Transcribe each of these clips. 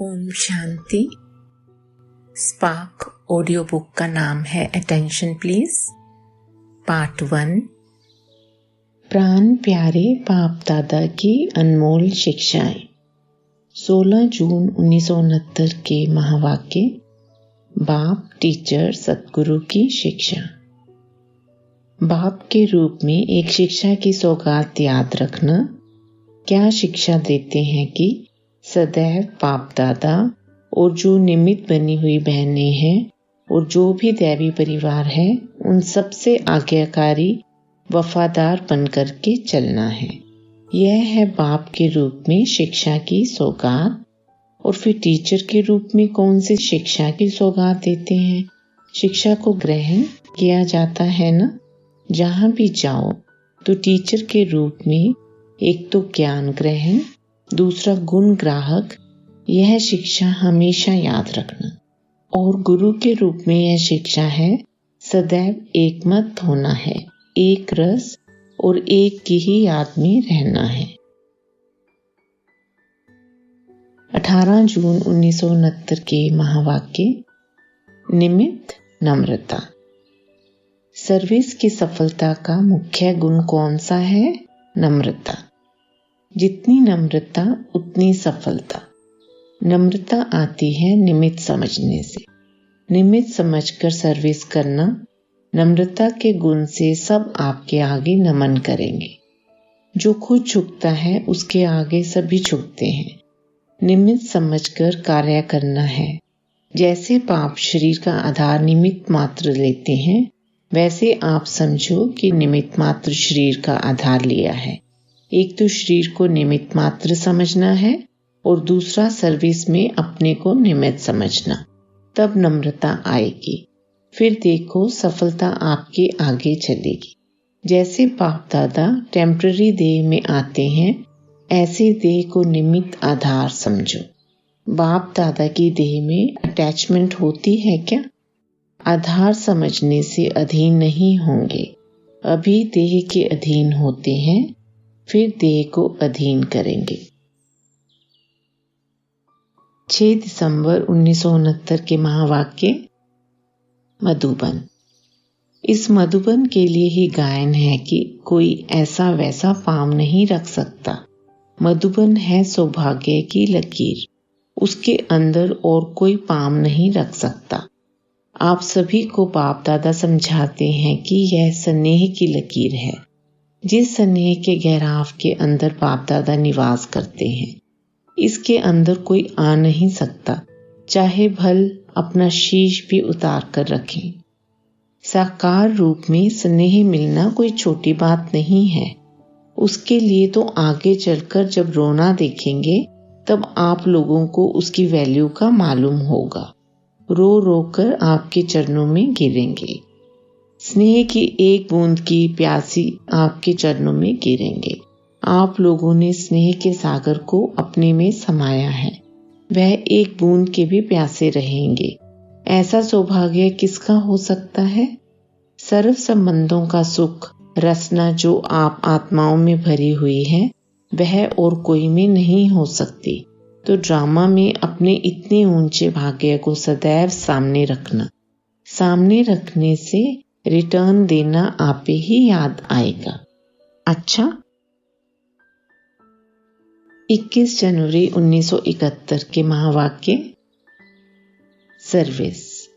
Om Shanti. Spark audio book का नाम है अटेंशन प्लीज, पार्ट 1। प्राण प्यारे बाप दादा की अनमोल शिक्षाएं। 16 जून 1969 के महावाक्य। बाप टीचर सतगुरु की शिक्षा। बाप के रूप में एक शिक्षा की सौगात याद रखना। क्या शिक्षा देते हैं कि सदैव बाप दादा और जो निमित्त बनी हुई बहनें हैं और जो भी दैवी परिवार है उन सबसे आज्ञाकारी वफादार बनकर के चलना है। यह है बाप के रूप में शिक्षा की सौगात। और फिर टीचर के रूप में कौन सी शिक्षा की सौगात देते हैं? शिक्षा को ग्रहण किया जाता है ना। जहाँ भी जाओ तो टीचर के रूप में एक तो ज्ञान ग्रहण, दूसरा गुण ग्राहक। यह शिक्षा हमेशा याद रखना। और गुरु के रूप में यह शिक्षा है सदैव एक मत होना है, एक रस और एक की ही याद में रहना है। 18 जून 1969 के महावाक्य। निमित्त नम्रता। सर्विस की सफलता का मुख्य गुण कौन सा है? नम्रता। जितनी नम्रता उतनी सफलता। नम्रता आती है निमित्त समझने से। निमित्त समझकर सर्विस करना। नम्रता के गुण से सब आपके आगे नमन करेंगे। जो खुद झुकता है उसके आगे सभी झुकते हैं। निमित्त समझकर कार्य करना है। जैसे पाप शरीर का आधार निमित्त मात्र लेते हैं, वैसे आप समझो कि निमित्त मात्र शरीर का आधार लिया है। एक तो शरीर को निमित्त मात्र समझना है और दूसरा सर्विस में अपने को निमित्त समझना। तब नम्रता आएगी। फिर देखो सफलता आपके आगे चलेगी। जैसे बाप दादा टेम्पररी देह में आते हैं, ऐसे देह को निमित्त आधार समझो। बाप दादा की देह में अटैचमेंट होती है क्या? आधार समझने से अधीन नहीं होंगे। अभी देह के अधीन होते हैं, फिर देह को अधीन करेंगे। 6 दिसंबर 1969 के महावाक्य। मधुबन। इस मधुबन के लिए ही गायन है कि कोई ऐसा वैसा पाम नहीं रख सकता। मधुबन है सौभाग्य की लकीर, उसके अंदर और कोई पाम नहीं रख सकता। आप सभी को बाप दादा समझाते हैं कि यह स्नेह की लकीर है। जिस स्नेह के गहराव के अंदर बाप दादा निवास करते हैं, इसके अंदर कोई आ नहीं सकता, चाहे भल अपना शीश भी उतार कर रखें। साकार रूप में स्नेह मिलना कोई छोटी बात नहीं है। उसके लिए तो आगे चलकर जब रोना देखेंगे तब आप लोगों को उसकी वैल्यू का मालूम होगा। रो रो कर आपके चरणों में गिरेंगे। स्नेह की एक बूंद की प्यासी आपके चरणों में गिरेंगे। आप लोगों ने स्नेह के सागर को अपने में समाया है। वह एक बूंद के भी प्यासे रहेंगे। ऐसा सौभाग्य किसका हो सकता है? सर्व संबंधों का सुख रसना जो आप आत्माओं में भरी हुई है, वह और कोई में नहीं हो सकती। तो ड्रामा में अपने इतने ऊंचे भाग्य को सदैव सामने रखना। सामने रखने से रिटर्न देना आपे ही याद आएगा। अच्छा। 21 जनवरी 1971 के महावाक्य। सर्विस।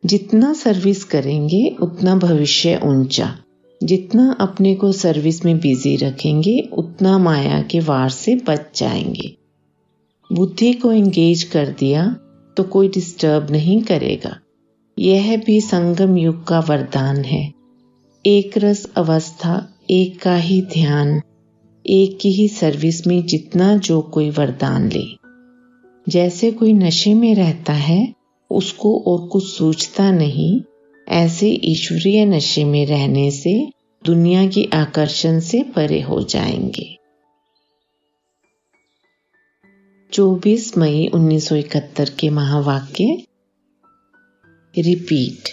जितना सर्विस करेंगे उतना भविष्य ऊंचा। जितना अपने को सर्विस में बिजी रखेंगे उतना माया के वार से बच जाएंगे। बुद्धि को एंगेज कर दिया तो कोई डिस्टर्ब नहीं करेगा। यह भी संगम युग का वरदान है। एक रस अवस्था, एक का ही ध्यान, एक की ही सर्विस में जितना जो कोई वरदान ले। जैसे कोई नशे में रहता है, उसको और कुछ सूझता नहीं, ऐसे ईश्वरीय नशे में रहने से दुनिया की आकर्षण से परे हो जाएंगे। 24 मई 1971 के महावाक्य। रिपीट।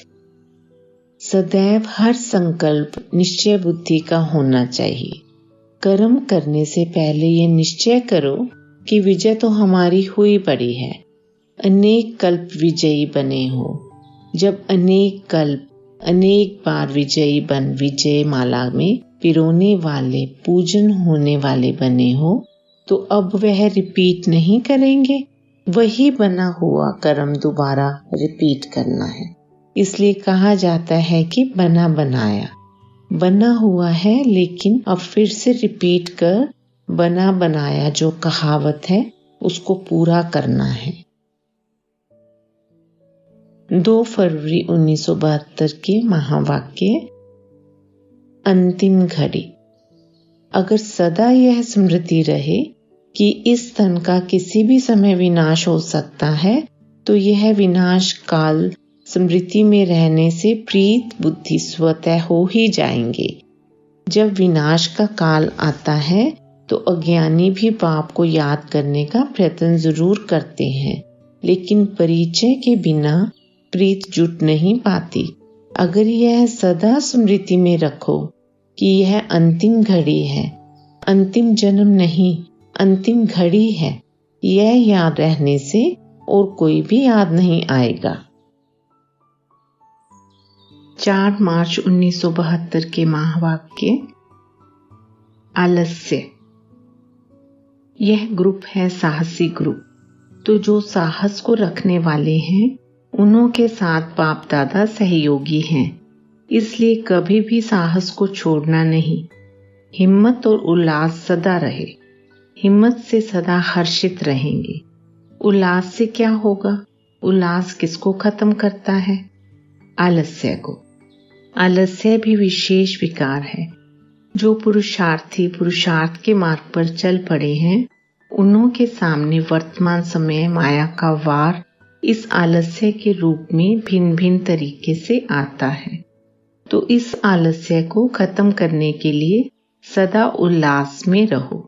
सदैव हर संकल्प निश्चय बुद्धि का होना चाहिए। कर्म करने से पहले ये निश्चय करो कि विजय तो हमारी हुई पड़ी है, अनेक कल्प विजयी बने हो। जब अनेक कल्प अनेक बार विजयी बन विजय माला में पिरोने वाले, पूजन होने वाले बने हो, तो अब वह रिपीट नहीं करेंगे। वही बना हुआ कर्म दोबारा रिपीट करना है। इसलिए कहा जाता है कि बना बनाया। बना हुआ है, लेकिन अब फिर से रिपीट कर बना बनाया जो कहावत है उसको पूरा करना है। 2 फरवरी 1972 के महावाक्य, अंतिम घड़ी। अगर सदा यह स्मृति रहे कि इस तन का किसी भी समय विनाश हो सकता है, तो यह विनाश काल स्मृति में रहने से प्रीत बुद्धि स्वतः हो ही जाएंगे। जब विनाश का काल आता है तो अज्ञानी भी पाप को याद करने का प्रयत्न जरूर करते हैं, लेकिन परिचय के बिना प्रीत जुट नहीं पाती। अगर यह सदा स्मृति में रखो कि यह अंतिम घड़ी है, अंतिम जन्म नहीं, अंतिम घड़ी है, यह याद रहने से और कोई भी याद नहीं आएगा। 4 मार्च 1972 के महावाक्य, आलस्य। यह ग्रुप है साहसी ग्रुप। तो जो साहस को रखने वाले हैं उन्हों के साथ बाप दादा सहयोगी हैं, इसलिए कभी भी साहस को छोड़ना नहीं। हिम्मत और उल्लास सदा रहे। हिम्मत से सदा हर्षित रहेंगे। उल्लास से क्या होगा? उल्लास किसको खत्म करता है? आलस्य को। आलस्य भी विशेष विकार है। जो पुरुषार्थी पुरुषार्थ के मार्ग पर चल पड़े हैं, उन्हों के सामने वर्तमान समय माया का वार इस आलस्य के रूप में भिन्न भिन्न तरीके से आता है। तो इस आलस्य को खत्म करने के लिए सदा उल्लास में रहो।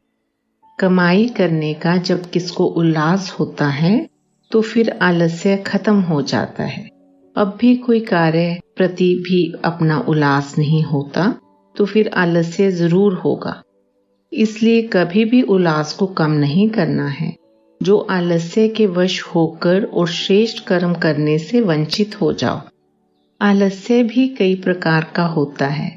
कमाई करने का जब किसको उल्लास होता है तो फिर आलस्य खत्म हो जाता है। अब भी कोई कार्य प्रति भी अपना उल्लास नहीं होता तो फिर आलस्य जरूर होगा। इसलिए कभी भी उल्लास को कम नहीं करना है। जो आलस्य के वश होकर और श्रेष्ठ कर्म करने से वंचित हो जाओ। आलस्य भी कई प्रकार का होता है।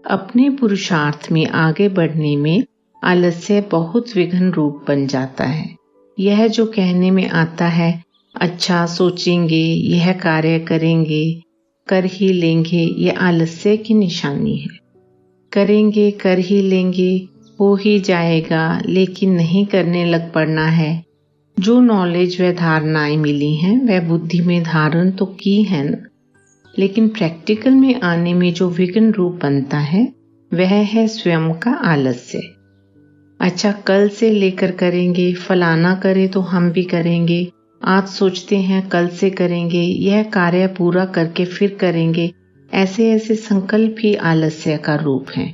अपने पुरुषार्थ में आगे बढ़ने में आलस्य बहुत विघ्न रूप बन जाता है। यह जो कहने में आता है, अच्छा सोचेंगे, यह कार्य करेंगे, कर ही लेंगे, यह आलस्य की निशानी है। करेंगे, कर ही लेंगे, हो ही जाएगा, लेकिन नहीं करने लग पड़ना है। जो नॉलेज व धारणाएं मिली हैं वह बुद्धि में धारण तो की है न, लेकिन प्रैक्टिकल में आने में जो विघ्न रूप बनता है वह है स्वयं का आलस्य। अच्छा, कल से लेकर करेंगे, फलाना करे तो हम भी करेंगे, आज सोचते हैं कल से करेंगे, यह कार्य पूरा करके फिर करेंगे, ऐसे ऐसे संकल्प ही आलस्य का रूप है।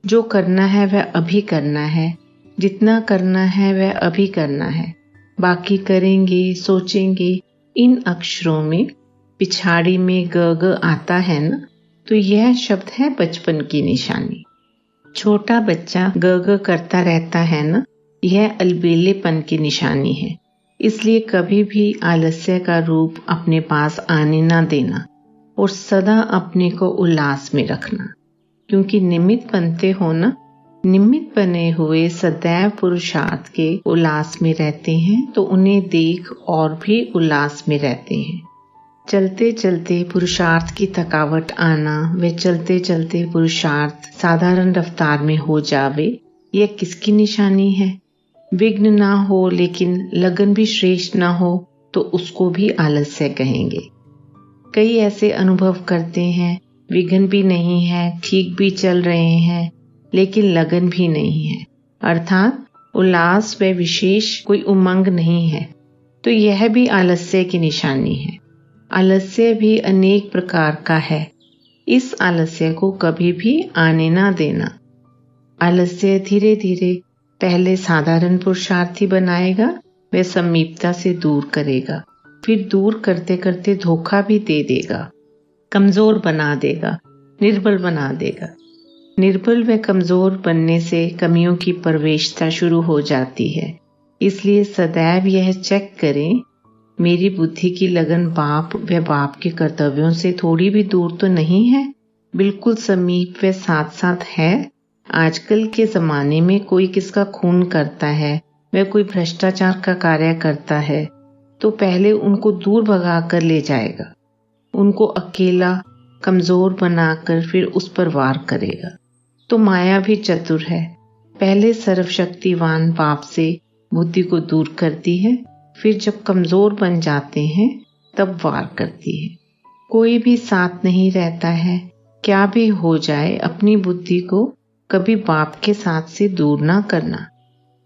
जो करना है वह अभी करना है, जितना करना है वह अभी करना है, बाकी करेंगे, सोचेंगे। इन अक्षरों में पिछाड़ी में ग ग आता है न, तो यह शब्द है बचपन की निशानी। छोटा बच्चा ग ग करता रहता है न, यह अलबेलेपन की निशानी है। इसलिए कभी भी आलस्य का रूप अपने पास आने ना देना और सदा अपने को उल्लास में रखना, क्योंकि निमित्त बनते हो ना, निमित्त बने हुए सदैव पुरुषार्थ के उल्लास में रहते हैं, तो उन्हें देख और भी उल्लास में रहते हैं। चलते चलते पुरुषार्थ की थकावट आना व चलते चलते पुरुषार्थ साधारण रफ्तार में हो जावे, यह किसकी निशानी है? विघ्न ना हो लेकिन लगन भी श्रेष्ठ ना हो तो उसको भी आलस्य कहेंगे। कई ऐसे अनुभव करते हैं, विघ्न भी नहीं है, ठीक भी चल रहे हैं, लेकिन लगन भी नहीं है, अर्थात उल्लास व विशेष कोई उमंग नहीं है, तो यह भी आलस्य की निशानी है। आलस्य भी अनेक प्रकार का है। इस आलस्य को कभी भी आने ना देना। आलस्य धीरे धीरे पहले साधारण पुरुषार्थी बनाएगा, वह समीपता से दूर करेगा, फिर दूर करते करते धोखा भी दे देगा, कमजोर बना देगा, निर्बल बना देगा। निर्बल व कमजोर बनने से कमियों की प्रवेशता शुरू हो जाती है। इसलिए सदैव यह चेक करें मेरी बुद्धि की लगन बाप व बाप के कर्तव्यों से थोड़ी भी दूर तो नहीं है, बिल्कुल समीप व साथ साथ है। आजकल के जमाने में कोई किसका खून करता है, वह कोई भ्रष्टाचार का कार्य करता है, तो पहले उनको दूर भगा कर ले जाएगा, उनको अकेला कमजोर बनाकर फिर उस पर वार करेगा। तो माया भी चतुर है, पहले सर्वशक्तिवान बाप से बुद्धि को दूर करती है, फिर जब कमजोर बन जाते हैं तब वार करती है। कोई भी साथ नहीं रहता है, क्या भी हो जाए अपनी बुद्धि को कभी बाप के साथ से दूर ना करना।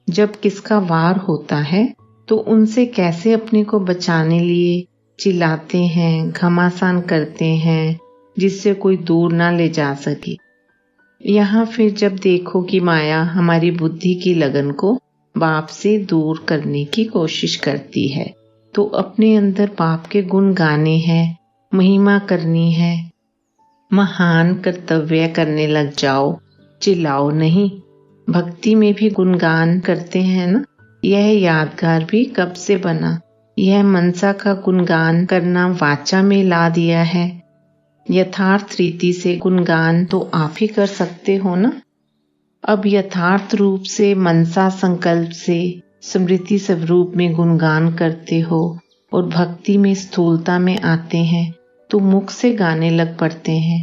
जब किसका वार होता है तो उनसे कैसे अपने को बचाने लिए चिल्लाते हैं, घमासान करते हैं, जिससे कोई दूर ना ले जा सके। यहाँ फिर जब देखो कि माया हमारी बुद्धि की लगन को बाप से दूर करने की कोशिश करती है, तो अपने अंदर बाप के गुण गाने हैं, महिमा करनी है, महान कर्तव्य करने लग जाओ, चिल्लाओ नहीं। भक्ति में भी गुणगान करते हैं ना, यह यादगार भी कब से बना। यह मनसा का गुणगान करना वाचा में ला दिया है। यथार्थ रीति से गुणगान तो आप ही कर सकते हो ना। अब यथार्थ रूप से मनसा संकल्प से स्मृति स्वरूप में गुणगान करते हो और भक्ति में स्थूलता में आते हैं तो मुख से गाने लग पड़ते हैं।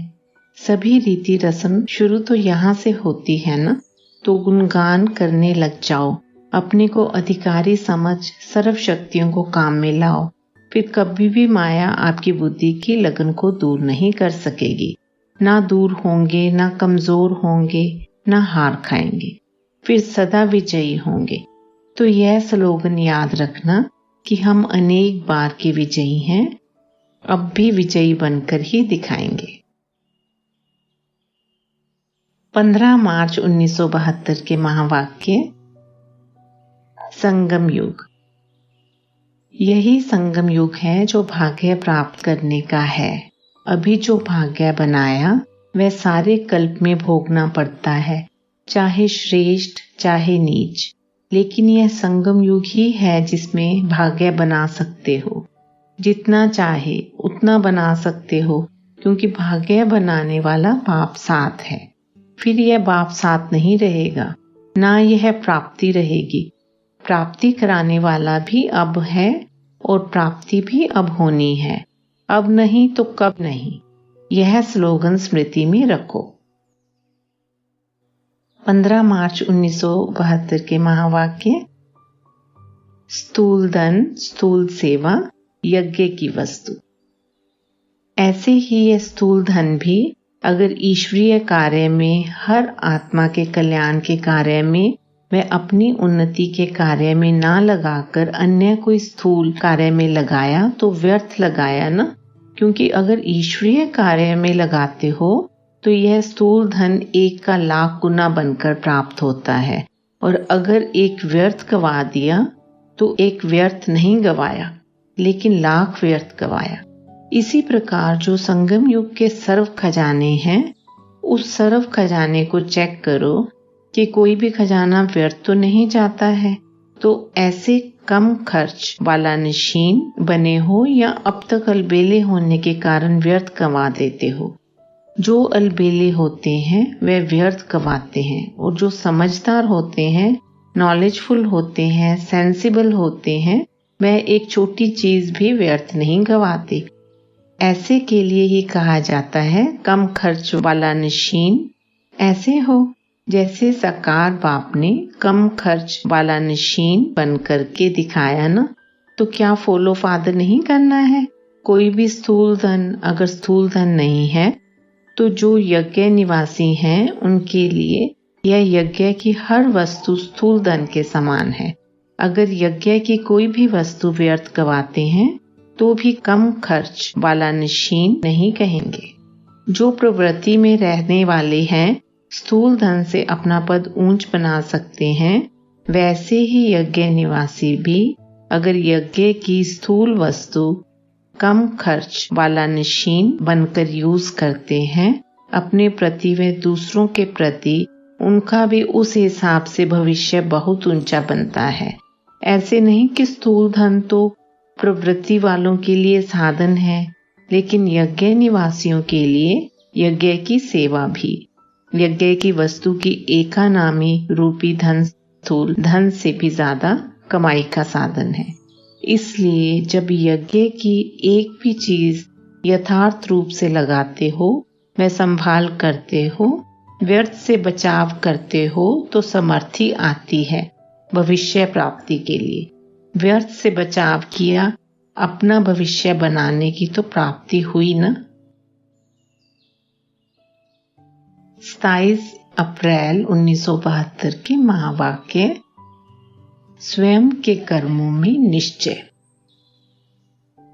सभी रीति रस्म शुरू तो यहाँ से होती है ना, तो गुणगान करने लग जाओ, अपने को अधिकारी समझ सर्व शक्तियों को काम में लाओ, फिर कभी भी माया आपकी बुद्धि की लगन को दूर नहीं कर सकेगी। ना दूर होंगे, ना कमजोर होंगे, ना हार खाएंगे, फिर सदा विजयी होंगे। तो यह स्लोगन याद रखना कि हम अनेक बार के विजयी हैं, अब भी विजयी बनकर ही दिखाएंगे। 15 मार्च 1972 के महावाक्य। संगम युग। यही संगम युग है जो भाग्य प्राप्त करने का है। अभी जो भाग्य बनाया वह सारे कल्प में भोगना पड़ता है, चाहे श्रेष्ठ चाहे नीच, लेकिन यह संगम युग ही है जिसमें भाग्य बना सकते हो। जितना चाहे उतना बना सकते हो, क्योंकि भाग्य बनाने वाला बाप साथ है। फिर यह बाप साथ नहीं रहेगा, ना यह प्राप्ति रहेगी। प्राप्ति कराने वाला भी अब है और प्राप्ति भी अब होनी है। अब नहीं तो कब नहीं, यह स्लोगन स्मृति में रखो। 15 मार्च 1972 के महावाक्य। स्थूल धन, स्थूल सेवा, यज्ञ की वस्तु। ऐसे ही यह स्थूल धन भी अगर ईश्वरीय कार्य में, हर आत्मा के कल्याण के कार्य में, वह अपनी उन्नति के कार्य में ना लगाकर अन्य कोई स्थूल कार्य में लगाया तो व्यर्थ लगाया ना। क्योंकि अगर ईश्वरीय कार्य में लगाते हो तो यह स्थूल धन 1 का लाख गुना बनकर प्राप्त होता है, और अगर एक व्यर्थ गवा दिया तो एक व्यर्थ नहीं गवाया, लेकिन लाख व्यर्थ गवाया। इसी प्रकार जो संगम युग के सर्व खजाने हैं, उस सर्व खजाने को चेक करो कि कोई भी खजाना व्यर्थ तो नहीं जाता है। तो ऐसे कम खर्च वाला नशीन बने हो या अब तक अलबेले होने के कारण व्यर्थ गंवा देते हो। जो अलबेले होते हैं वे व्यर्थ गंवाते हैं, और जो समझदार होते हैं, नॉलेजफुल होते हैं, सेंसिबल होते हैं, वह एक छोटी चीज भी व्यर्थ नहीं गंवाते। ऐसे के लिए ही कहा जाता है कम खर्च वाला नशीन। ऐसे हो जैसे साकार बाप ने कम खर्च वाला नशीन बन करके दिखाया ना, तो क्या फॉलो फादर नहीं करना है। कोई भी स्थूल धन अगर स्थूल धन नहीं है तो जो यज्ञ निवासी हैं उनके लिए यह यज्ञ की हर वस्तु स्थूल धन के समान है। अगर यज्ञ की कोई भी वस्तु व्यर्थ गवाते हैं तो भी कम खर्च वाला नशीन नहीं कहेंगे। जो प्रवृत्ति में रहने वाले हैं स्थूल धन से अपना पद ऊंच बना सकते हैं, वैसे ही यज्ञ निवासी भी अगर यज्ञ की स्थूल वस्तु कम खर्च वाला नशीन बनकर यूज करते हैं, अपने प्रति व दूसरों के प्रति उनका भी उस हिसाब से भविष्य बहुत ऊंचा बनता है। ऐसे नहीं कि स्थूल धन तो प्रवृत्ति वालों के लिए साधन है, लेकिन यज्ञ निवासियों के लिए यज्ञ की सेवा भी। यज्ञ की वस्तु की एकानामी रूपी धन स्थूल धन से भी ज्यादा कमाई का साधन है। इसलिए जब यज्ञ की एक भी चीज यथार्थ रूप से लगाते हो, व संभाल करते हो, व्यर्थ से बचाव करते हो, तो समर्थी आती है भविष्य प्राप्ति के लिए। व्यर्थ से बचाव किया, अपना भविष्य बनाने की तो प्राप्ति हुई ना। 27 अप्रैल 1972 के महावाक्य। स्वयं के कर्मों में निश्चय।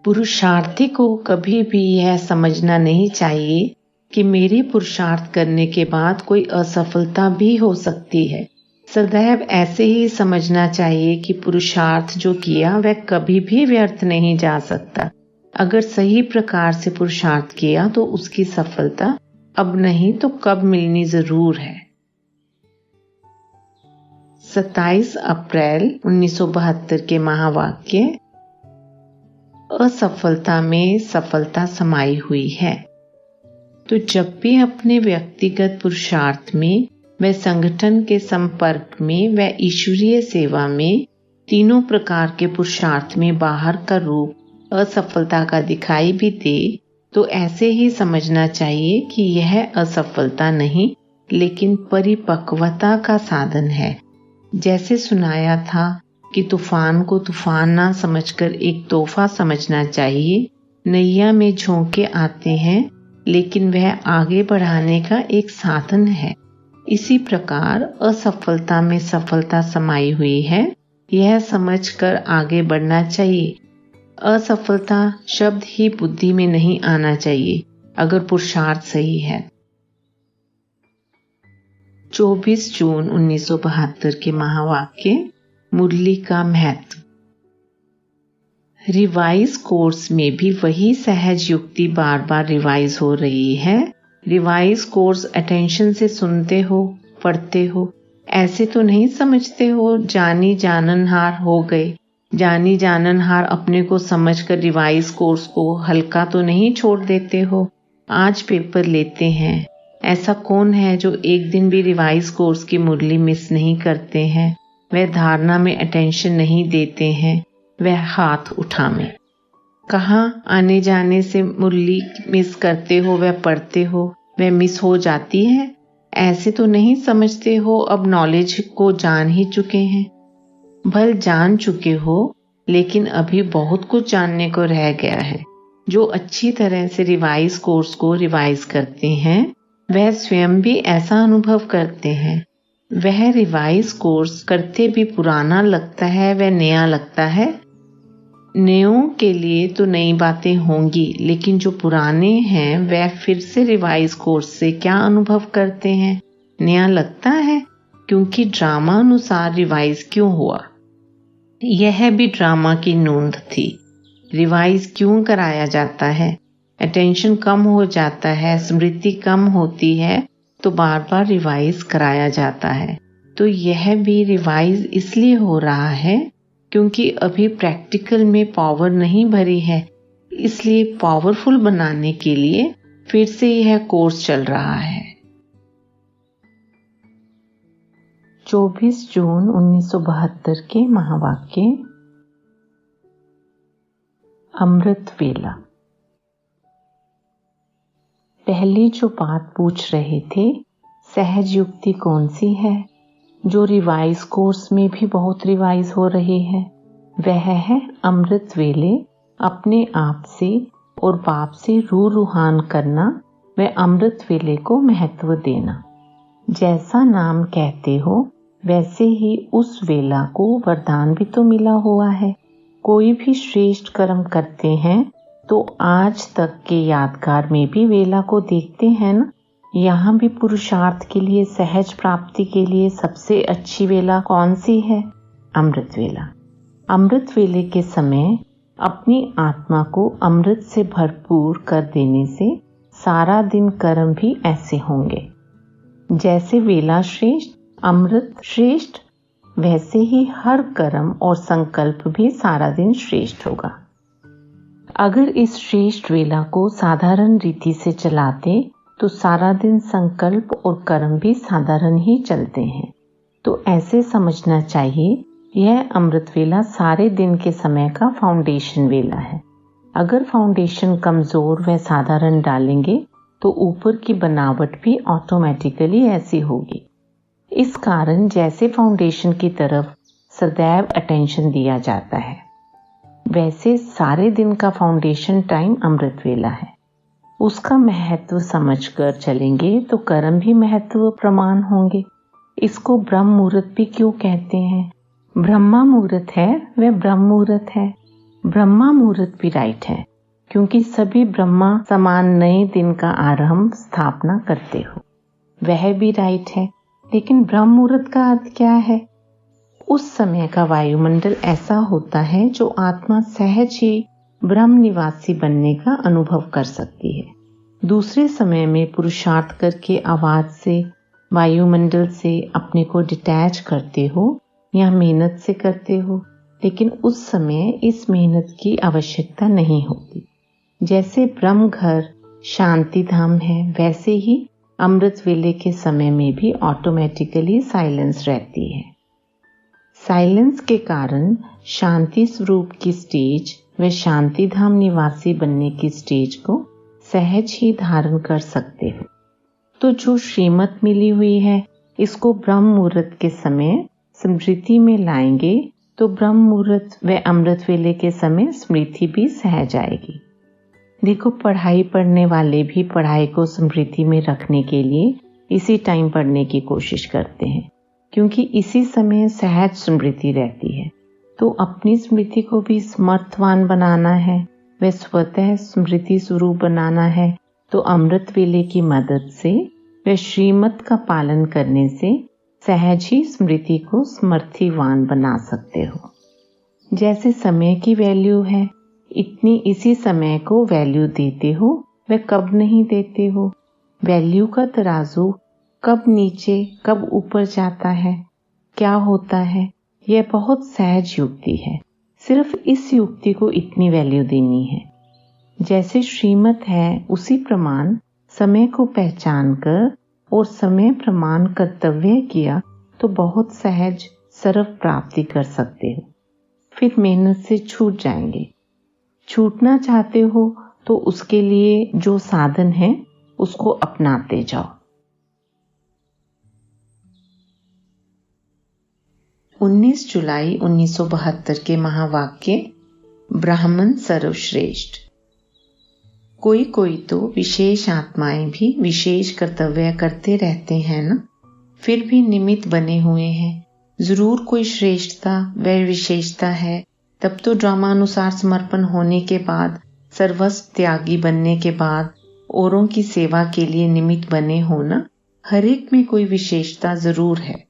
पुरुषार्थी को कभी भी यह समझना नहीं चाहिए कि मेरे पुरुषार्थ करने के बाद कोई असफलता भी हो सकती है। सदैव ऐसे ही समझना चाहिए कि पुरुषार्थ जो किया वह कभी भी व्यर्थ नहीं जा सकता। अगर सही प्रकार से पुरुषार्थ किया तो उसकी सफलता अब नहीं तो कब मिलनी जरूर है। 27 अप्रैल 1972 के महावाक्य। असफलता में सफलता समाई हुई है। तो जब भी अपने व्यक्तिगत पुरुषार्थ में व संगठन के संपर्क में व ईश्वरीय सेवा में तीनों प्रकार के पुरुषार्थ में बाहर का रूप असफलता का दिखाई भी दे, तो ऐसे ही समझना चाहिए कि यह असफलता नहीं लेकिन परिपक्वता का साधन है। जैसे सुनाया था कि तूफान को तूफान ना समझकर एक तोहफा समझना चाहिए। नैया में झोंके आते हैं लेकिन वह आगे बढ़ाने का एक साधन है। इसी प्रकार असफलता में सफलता समाई हुई है, यह समझकर आगे बढ़ना चाहिए। असफलता शब्द ही बुद्धि में नहीं आना चाहिए अगर पुरुषार्थ सही है। 24 जून 1972 के महावाक्य। मुरली का महत्व। रिवाइज कोर्स में भी वही सहज युक्ति बार बार रिवाइज हो रही है। रिवाइज कोर्स अटेंशन से सुनते हो, पढ़ते हो, ऐसे तो नहीं समझते हो जानी जाननहार हो गए। जानी जाननहार अपने को समझकर रिवाइज कोर्स को हल्का तो नहीं छोड़ देते हो। आज पेपर लेते हैं, ऐसा कौन है जो एक दिन भी रिवाइज कोर्स की मुरली मिस नहीं करते हैं। वह धारणा में अटेंशन नहीं देते हैं, वह हाथ उठावे। कहाँ आने जाने से मुरली मिस करते हो, वह पढ़ते हो, वह मिस हो जाती है। ऐसे तो नहीं समझते हो अब नॉलेज को जान ही चुके हैं। भल जान चुके हो लेकिन अभी बहुत कुछ जानने को रह गया है। जो अच्छी तरह से रिवाइज कोर्स को रिवाइज करते हैं वह स्वयं भी ऐसा अनुभव करते हैं। वह रिवाइज कोर्स करते भी पुराना लगता है, वह नया लगता है। नयों के लिए तो नई बातें होंगी, लेकिन जो पुराने हैं वह फिर से रिवाइज कोर्स से क्या अनुभव करते हैं, नया लगता है। क्योंकि ड्रामा अनुसार रिवाइज क्यों हुआ, यह भी ड्रामा की नोंद थी। रिवाइज क्यों कराया जाता है, अटेंशन कम हो जाता है, स्मृति कम होती है, तो बार बार रिवाइज कराया जाता है। तो यह भी रिवाइज इसलिए हो रहा है क्योंकि अभी प्रैक्टिकल में पावर नहीं भरी है, इसलिए पावरफुल बनाने के लिए फिर से यह कोर्स चल रहा है। 24 जून 1972 के महावाक्य। अमृत वेला। पहले जो बात पूछ रहे थे, सहज युक्ति कौन सी है जो रिवाइज कोर्स में भी बहुत रिवाइज हो रही है, वह है अमृत वेले अपने आप से और बाप से रूहान करना व अमृत वेले को महत्व देना। जैसा नाम कहते हो वैसे ही उस वेला को वरदान भी तो मिला हुआ है। कोई भी श्रेष्ठ कर्म करते हैं तो आज तक के यादगार में भी वेला को देखते हैं ना। यहाँ भी पुरुषार्थ के लिए, सहज प्राप्ति के लिए सबसे अच्छी वेला कौन सी है? अमृत वेला। अमृत वेले के समय अपनी आत्मा को अमृत से भरपूर कर देने से सारा दिन कर्म भी ऐसे होंगे। जैसे वेला श्रेष्ठ, अमृत श्रेष्ठ, वैसे ही हर कर्म और संकल्प भी सारा दिन श्रेष्ठ होगा। अगर इस श्रेष्ठ वेला को साधारण रीति से चलाते तो सारा दिन संकल्प और कर्म भी साधारण ही चलते हैं। तो ऐसे समझना चाहिए यह अमृत वेला सारे दिन के समय का फाउंडेशन वेला है। अगर फाउंडेशन कमजोर व साधारण डालेंगे तो ऊपर की बनावट भी ऑटोमेटिकली ऐसी होगी। इस कारण जैसे फाउंडेशन की तरफ सदैव अटेंशन दिया जाता है, वैसे सारे दिन का फाउंडेशन टाइम अमृत वेला है। उसका महत्व समझकर चलेंगे तो कर्म भी महत्व प्रमाण होंगे। इसको ब्रह्म मुहूर्त भी क्यों कहते हैं? ब्रह्मा मुहूर्त है वह ब्रह्म मुहूर्त है। ब्रह्मा मुहूर्त भी राइट है क्योंकि सभी ब्रह्मा समान नए दिन का आरंभ स्थापना करते हो, वह भी राइट है। लेकिन ब्रह्म मुहूर्त का अर्थ क्या है? उस समय का वायुमंडल ऐसा होता है जो आत्मा सहज ही ब्रह्म निवासी बनने का अनुभव कर सकती है। दूसरे समय में पुरुषार्थ करके आवाज से वायुमंडल से अपने को डिटैच करते हो या मेहनत से करते हो, लेकिन उस समय इस मेहनत की आवश्यकता नहीं होती। जैसे ब्रह्म घर शांति धाम है, वैसे ही अमृत वेले के समय में भी ऑटोमेटिकली साइलेंस रहती है। साइलेंस के कारण शांति स्वरूप की स्टेज व शांति धाम निवासी बनने की स्टेज को सहज ही धारण कर सकते हो। तो जो श्रीमत मिली हुई है इसको ब्रह्म मुहूर्त के समय स्मृति में लाएंगे तो ब्रह्म मुहूर्त व अमृत वेले के समय स्मृति भी सहज आएगी। देखो, पढ़ाई पढ़ने वाले भी पढ़ाई को स्मृति में रखने के लिए इसी टाइम पढ़ने की कोशिश करते हैं क्योंकि इसी समय सहज स्मृति रहती है। तो अपनी स्मृति को भी समर्थवान बनाना है व स्वतः स्मृति स्वरूप बनाना है तो अमृत वेले की मदद से व श्रीमत का पालन करने से सहज ही स्मृति को समर्थिवान बना सकते हो। जैसे समय की वैल्यू है इतनी इसी समय को वैल्यू देते हो व कब नहीं देते हो। वैल्यू का तराजू कब नीचे कब ऊपर जाता है, क्या होता है, यह बहुत सहज युक्ति है। सिर्फ इस युक्ति को इतनी वैल्यू देनी है। जैसे श्रीमत है उसी प्रमाण समय को पहचान कर और समय प्रमाण कर्तव्य किया तो बहुत सहज सर्व प्राप्ति कर सकते हो। फिर मेहनत से छूट जाएंगे। छूटना चाहते हो तो उसके लिए जो साधन है उसको अपनाते जाओ। 19 जुलाई 1972 के महावाक्य ब्राह्मण सर्वश्रेष्ठ। कोई कोई तो विशेष आत्माएं भी विशेष कर्तव्य करते रहते हैं ना, फिर भी निमित्त बने हुए हैं। जरूर कोई श्रेष्ठता व विशेषता है, तब तो ड्रामानुसार समर्पण होने के बाद, सर्वस्व त्यागी बनने के बाद औरों की सेवा के लिए निमित्त बने होना। हर एक में कोई विशेषता जरूर है।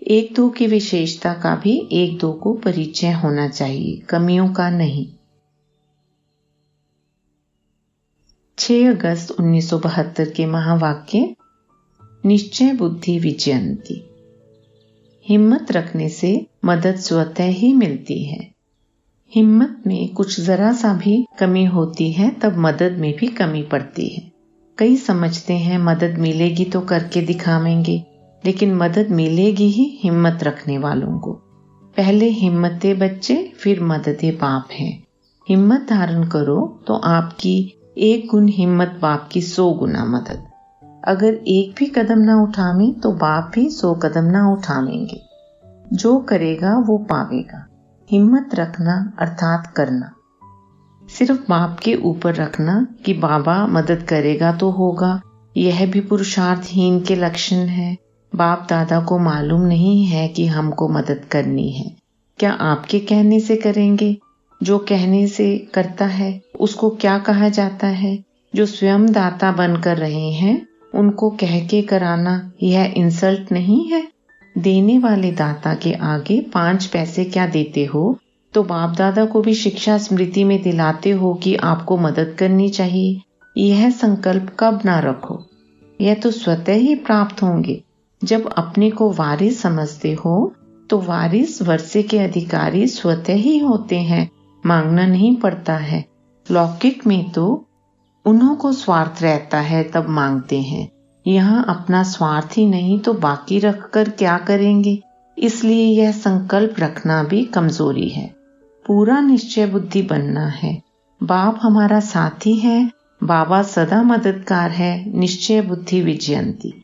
एक दो की विशेषता का भी एक दो को परिचय होना चाहिए, कमियों का नहीं। 6 अगस्त 1972 के महावाक्य निश्चय बुद्धि विजयंती। हिम्मत रखने से मदद स्वतः ही मिलती है। हिम्मत में कुछ जरा सा भी कमी होती है तब मदद में भी कमी पड़ती है। कई समझते हैं मदद मिलेगी तो करके दिखावेंगे, लेकिन मदद मिलेगी ही हिम्मत रखने वालों को। पहले हिम्मते बच्चे फिर मददे बाप है। हिम्मत धारण करो तो आपकी 1 गुण हिम्मत बाप की 100 गुना मदद। अगर एक भी कदम ना उठावें तो बाप भी 100 कदम ना उठावेंगे। जो करेगा वो पावेगा। हिम्मत रखना अर्थात करना। सिर्फ बाप के ऊपर रखना कि बाबा मदद करेगा तो होगा, यह भी पुरुषार्थहीन के लक्षण है। बाप दादा को मालूम नहीं है कि हमको मदद करनी है। क्या आपके कहने से करेंगे? जो कहने से करता है उसको क्या कहा जाता है? जो स्वयं दाता बनकर रहे हैं उनको कह के कराना, यह इंसल्ट नहीं है? देने वाले दाता के आगे 5 पैसे क्या देते हो तो बाप दादा को भी शिक्षा स्मृति में दिलाते हो कि आपको मदद करनी चाहिए। यह संकल्प कब ना रखो, यह तो स्वतः ही प्राप्त होंगे। जब अपने को वारिस समझते हो तो वारिस वर्षे के अधिकारी स्वतः ही होते हैं, मांगना नहीं पड़ता है। लौकिक में तो उन्हों को स्वार्थ रहता है तब मांगते हैं, यहाँ अपना स्वार्थ ही नहीं तो बाकी रखकर क्या करेंगे। इसलिए यह संकल्प रखना भी कमजोरी है। पूरा निश्चय बुद्धि बनना है। बाप हमारा साथी है, बाबा सदा मददगार है, निश्चय बुद्धि विजयंती।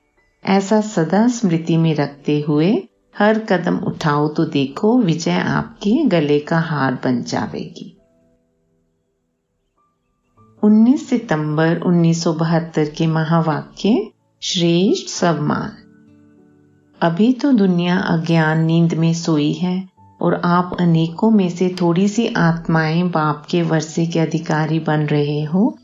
ऐसा सदा स्मृति में रखते हुए हर कदम उठाओ तो देखो विजय आपके गले का हार बन जाएगी। 19 सितंबर 1972 के महावाक्य श्रेष्ठ सम्मान। अभी तो दुनिया अज्ञान नींद में सोई है और आप अनेकों में से थोड़ी सी आत्माएं बाप के वर्षे के अधिकारी बन रहे हो।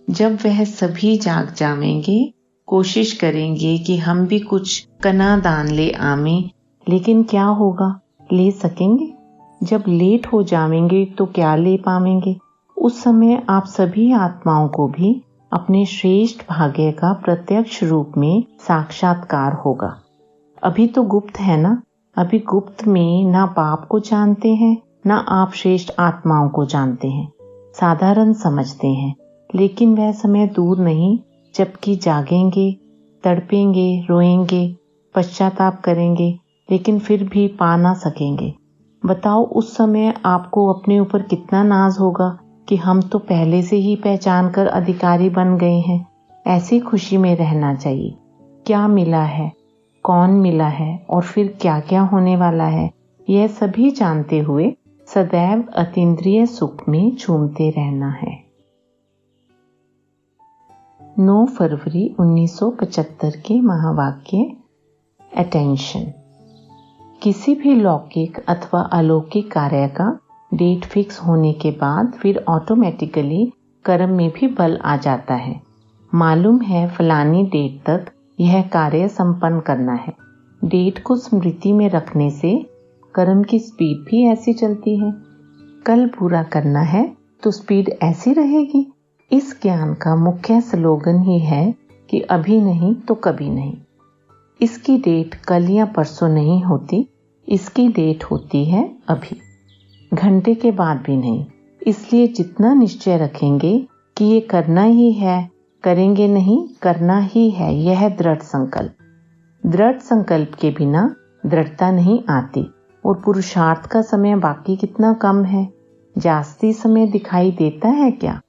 जब वह सभी जाग जावेंगे, कोशिश करेंगे कि हम भी कुछ कना दान ले आवें, लेकिन क्या होगा, ले सकेंगे? जब लेट हो जावेंगे तो क्या ले पावेंगे? उस समय आप सभी आत्माओं को भी अपने श्रेष्ठ भाग्य का प्रत्यक्ष रूप में साक्षात्कार होगा। अभी तो गुप्त है ना, अभी गुप्त में ना बाप को जानते हैं, ना आप श्रेष्ठ आत्माओं को जानते हैं, साधारण समझते हैं। लेकिन वह समय दूर नहीं जबकि जागेंगे, तड़पेंगे, रोएंगे, पश्चाताप करेंगे, लेकिन फिर भी पा ना सकेंगे। बताओ उस समय आपको अपने ऊपर कितना नाज होगा कि हम तो पहले से ही पहचान कर अधिकारी बन गए हैं। ऐसी खुशी में रहना चाहिए। क्या मिला है, कौन मिला है और फिर क्या क्या होने वाला है, यह सभी जानते हुए सदैव अतीन्द्रिय सुख में झूमते रहना है। 9 फरवरी 1975 के महावाक्य अटेंशन। किसी भी लौकिक अथवा अलौकिक कार्य का डेट फिक्स होने के बाद फिर ऑटोमेटिकली कर्म में भी बल आ जाता है। मालूम है फलानी डेट तक यह कार्य संपन्न करना है। डेट को स्मृति में रखने से कर्म की स्पीड भी ऐसी चलती है। कल पूरा करना है तो स्पीड ऐसी रहेगी। इस ज्ञान का मुख्य स्लोगन ही है कि अभी नहीं तो कभी नहीं। इसकी डेट कल या परसों नहीं होती, इसकी डेट होती है अभी, घंटे के बाद भी नहीं। इसलिए जितना निश्चय रखेंगे कि ये करना ही है, करेंगे नहीं, करना ही है, यह दृढ़ संकल्प। दृढ़ संकल्प के बिना दृढ़ता नहीं आती। और पुरुषार्थ का समय बाकी कितना कम है, जास्ती समय दिखाई देता है क्या?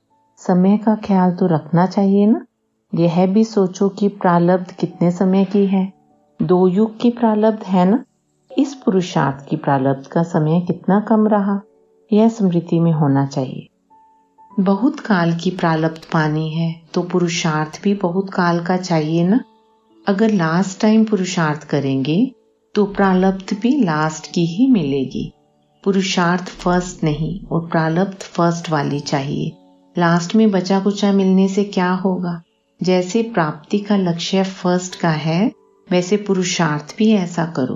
समय का ख्याल तो रखना चाहिए ना। यह भी सोचो कि प्रारब्ध कितने समय की है। 2 युग की प्रारब्ध है ना। इस पुरुषार्थ की प्रारब्ध का समय कितना कम रहा, यह स्मृति में होना चाहिए। बहुत काल की प्रारब्ध पानी है तो पुरुषार्थ भी बहुत काल का चाहिए ना। अगर लास्ट टाइम पुरुषार्थ करेंगे तो प्रारब्ध भी लास्ट की ही मिलेगी। पुरुषार्थ फर्स्ट नहीं और प्रारब्ध फर्स्ट वाली चाहिए। लास्ट में बचा कुचा मिलने से क्या होगा। जैसे प्राप्ति का लक्ष्य फर्स्ट का है, वैसे पुरुषार्थ भी ऐसा करो।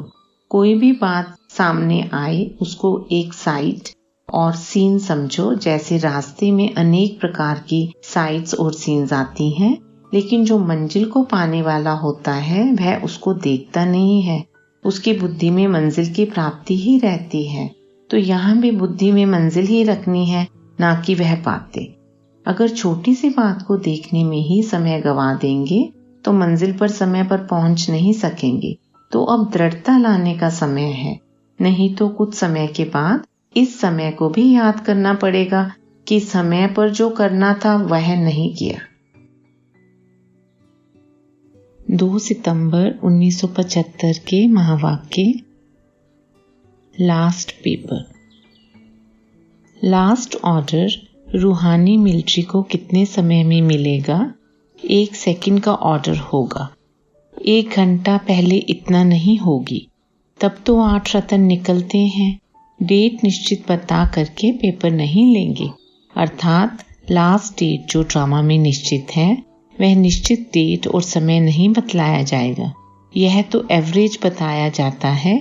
कोई भी बात सामने आए उसको एक साइड और सीन समझो। जैसे रास्ते में अनेक प्रकार की साइड्स और सीन्स आती हैं, लेकिन जो मंजिल को पाने वाला होता है वह उसको देखता नहीं है। उसकी बुद्धि में मंजिल की प्राप्ति ही रहती है। तो यहाँ भी बुद्धि में मंजिल ही रखनी है, ना कि वह बातें। अगर छोटी सी बात को देखने में ही समय गवा देंगे तो मंजिल पर समय पर पहुंच नहीं सकेंगे। तो अब दृढ़ता लाने का समय है, नहीं तो कुछ समय के बाद इस समय को भी याद करना पड़ेगा कि समय पर जो करना था वह नहीं किया। 2 सितंबर 1975 के महावाक्य लास्ट पेपर। लास्ट ऑर्डर रूहानी मिलिट्री को कितने समय में मिलेगा? 1 सेकंड का ऑर्डर होगा। 1 घंटा पहले इतना नहीं होगी। तब तो 8 रतन निकलते हैं। डेट निश्चित बता करके पेपर नहीं लेंगे। अर्थात लास्ट डेट जो ड्रामा में निश्चित है वह निश्चित डेट और समय नहीं बतलाया जाएगा। यह तो एवरेज बताया जाता है।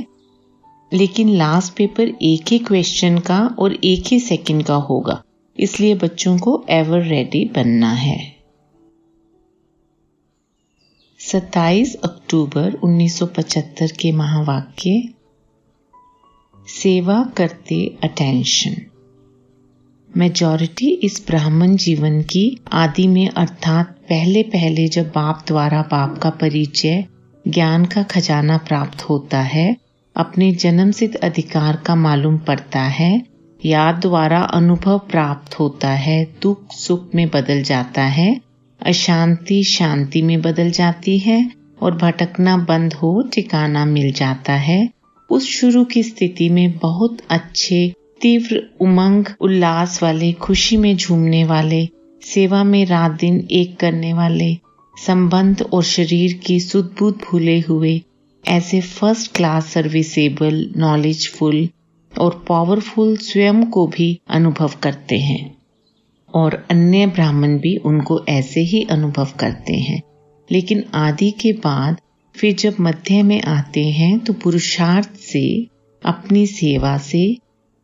लेकिन लास्ट पेपर एक ही क्वेश्चन का और 1 ही सेकंड का होगा। इसलिए बच्चों को एवर रेडी बनना है। 27 अक्टूबर 1975 के महावाक्य सेवा करते अटेंशन। मेजॉरिटी इस ब्राह्मण जीवन की आदि में अर्थात पहले जब बाप द्वारा बाप का परिचय, ज्ञान का खजाना प्राप्त होता है, अपने जन्म सिद्ध अधिकार का मालूम पड़ता है, याद द्वारा अनुभव प्राप्त होता है, दुख सुख में बदल जाता है, अशांति शांति में बदल जाती है और भटकना बंद हो ठिकाना मिल जाता है। उस शुरू की स्थिति में बहुत अच्छे तीव्र उमंग उल्लास वाले, खुशी में झूमने वाले, सेवा में रात दिन एक करने वाले, संबंध और शरीर की सुध बुध भूले हुए ऐसे फर्स्ट क्लास सर्विसेबल, नॉलेजफुल और पावरफुल स्वयं को भी अनुभव करते हैं और अन्य ब्राह्मण भी उनको ऐसे ही अनुभव करते हैं। लेकिन आदि के बाद फिर जब मध्य में आते हैं तो पुरुषार्थ से, अपनी सेवा से,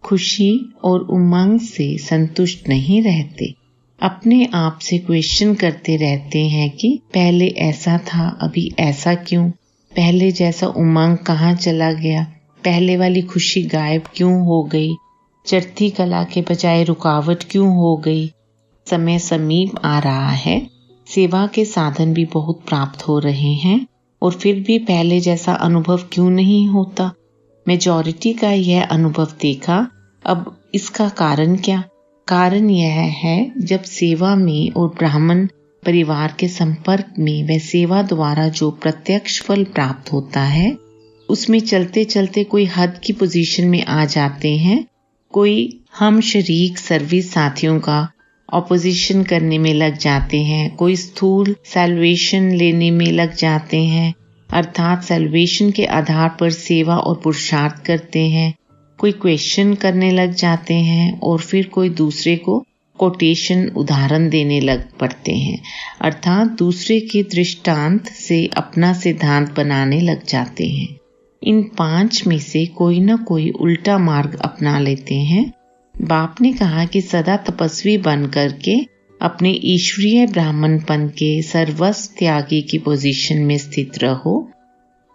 खुशी और उमंग से संतुष्ट नहीं रहते। अपने आप से क्वेश्चन करते रहते हैं कि पहले ऐसा था, अभी ऐसा क्यों? पहले जैसा उमंग कहाँ चला गया? पहले वाली खुशी गायब क्यों हो गई? चढ़ती कला के बजाय रुकावट क्यों हो गई? समय समीप आ रहा है, सेवा के साधन भी बहुत प्राप्त हो रहे हैं और फिर भी पहले जैसा अनुभव क्यों नहीं होता? मेजॉरिटी का यह अनुभव देखा। अब इसका कारण क्या? कारण यह है जब सेवा में और ब्राह्मण परिवार के संपर्क में व सेवा द्वारा जो प्रत्यक्ष फल प्राप्त होता है, उसमें चलते चलते कोई हद की पोजीशन में आ जाते हैं, कोई हम शरीक सर्विस साथियों का ऑपोजिशन करने में लग जाते हैं, कोई स्थूल सैल्वेशन लेने में लग जाते हैं, अर्थात सैल्वेशन के आधार पर सेवा और पुरुषार्थ करते हैं, कोई क्वेश्चन करने लग जाते हैं और फिर कोई दूसरे को कोटेशन उदाहरण देने लग पड़ते हैं, अर्थात दूसरे के दृष्टांत से अपना सिद्धांत बनाने लग जाते हैं। इन 5 में से कोई न कोई उल्टा मार्ग अपना लेते हैं। बाप ने कहा कि सदा तपस्वी बन करके अपने ईश्वरीय ब्राह्मणपन के सर्वस्व त्यागी की पोजीशन में स्थित रहो,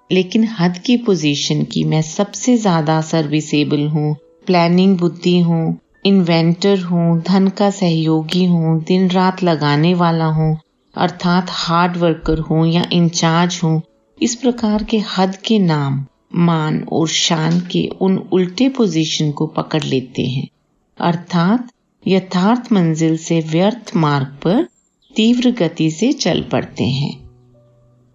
लेकिन हद की पोजीशन की मैं सबसे ज्यादा सर्विसेबल हूँ, प्लानिंग बुद्धि हूँ, इन्वेंटर हूँ, धन का सहयोगी हूँ, दिन रात लगाने वाला हूँ, अर्थात हार्ड वर्कर हूँ या इंचार्ज हूँ, इस प्रकार के हद के नाम, मान और शान के उन उल्टे पोजीशन को पकड़ लेते हैं, अर्थात यथार्थ मंजिल से व्यर्थ मार्ग पर तीव्र गति से चल पड़ते हैं।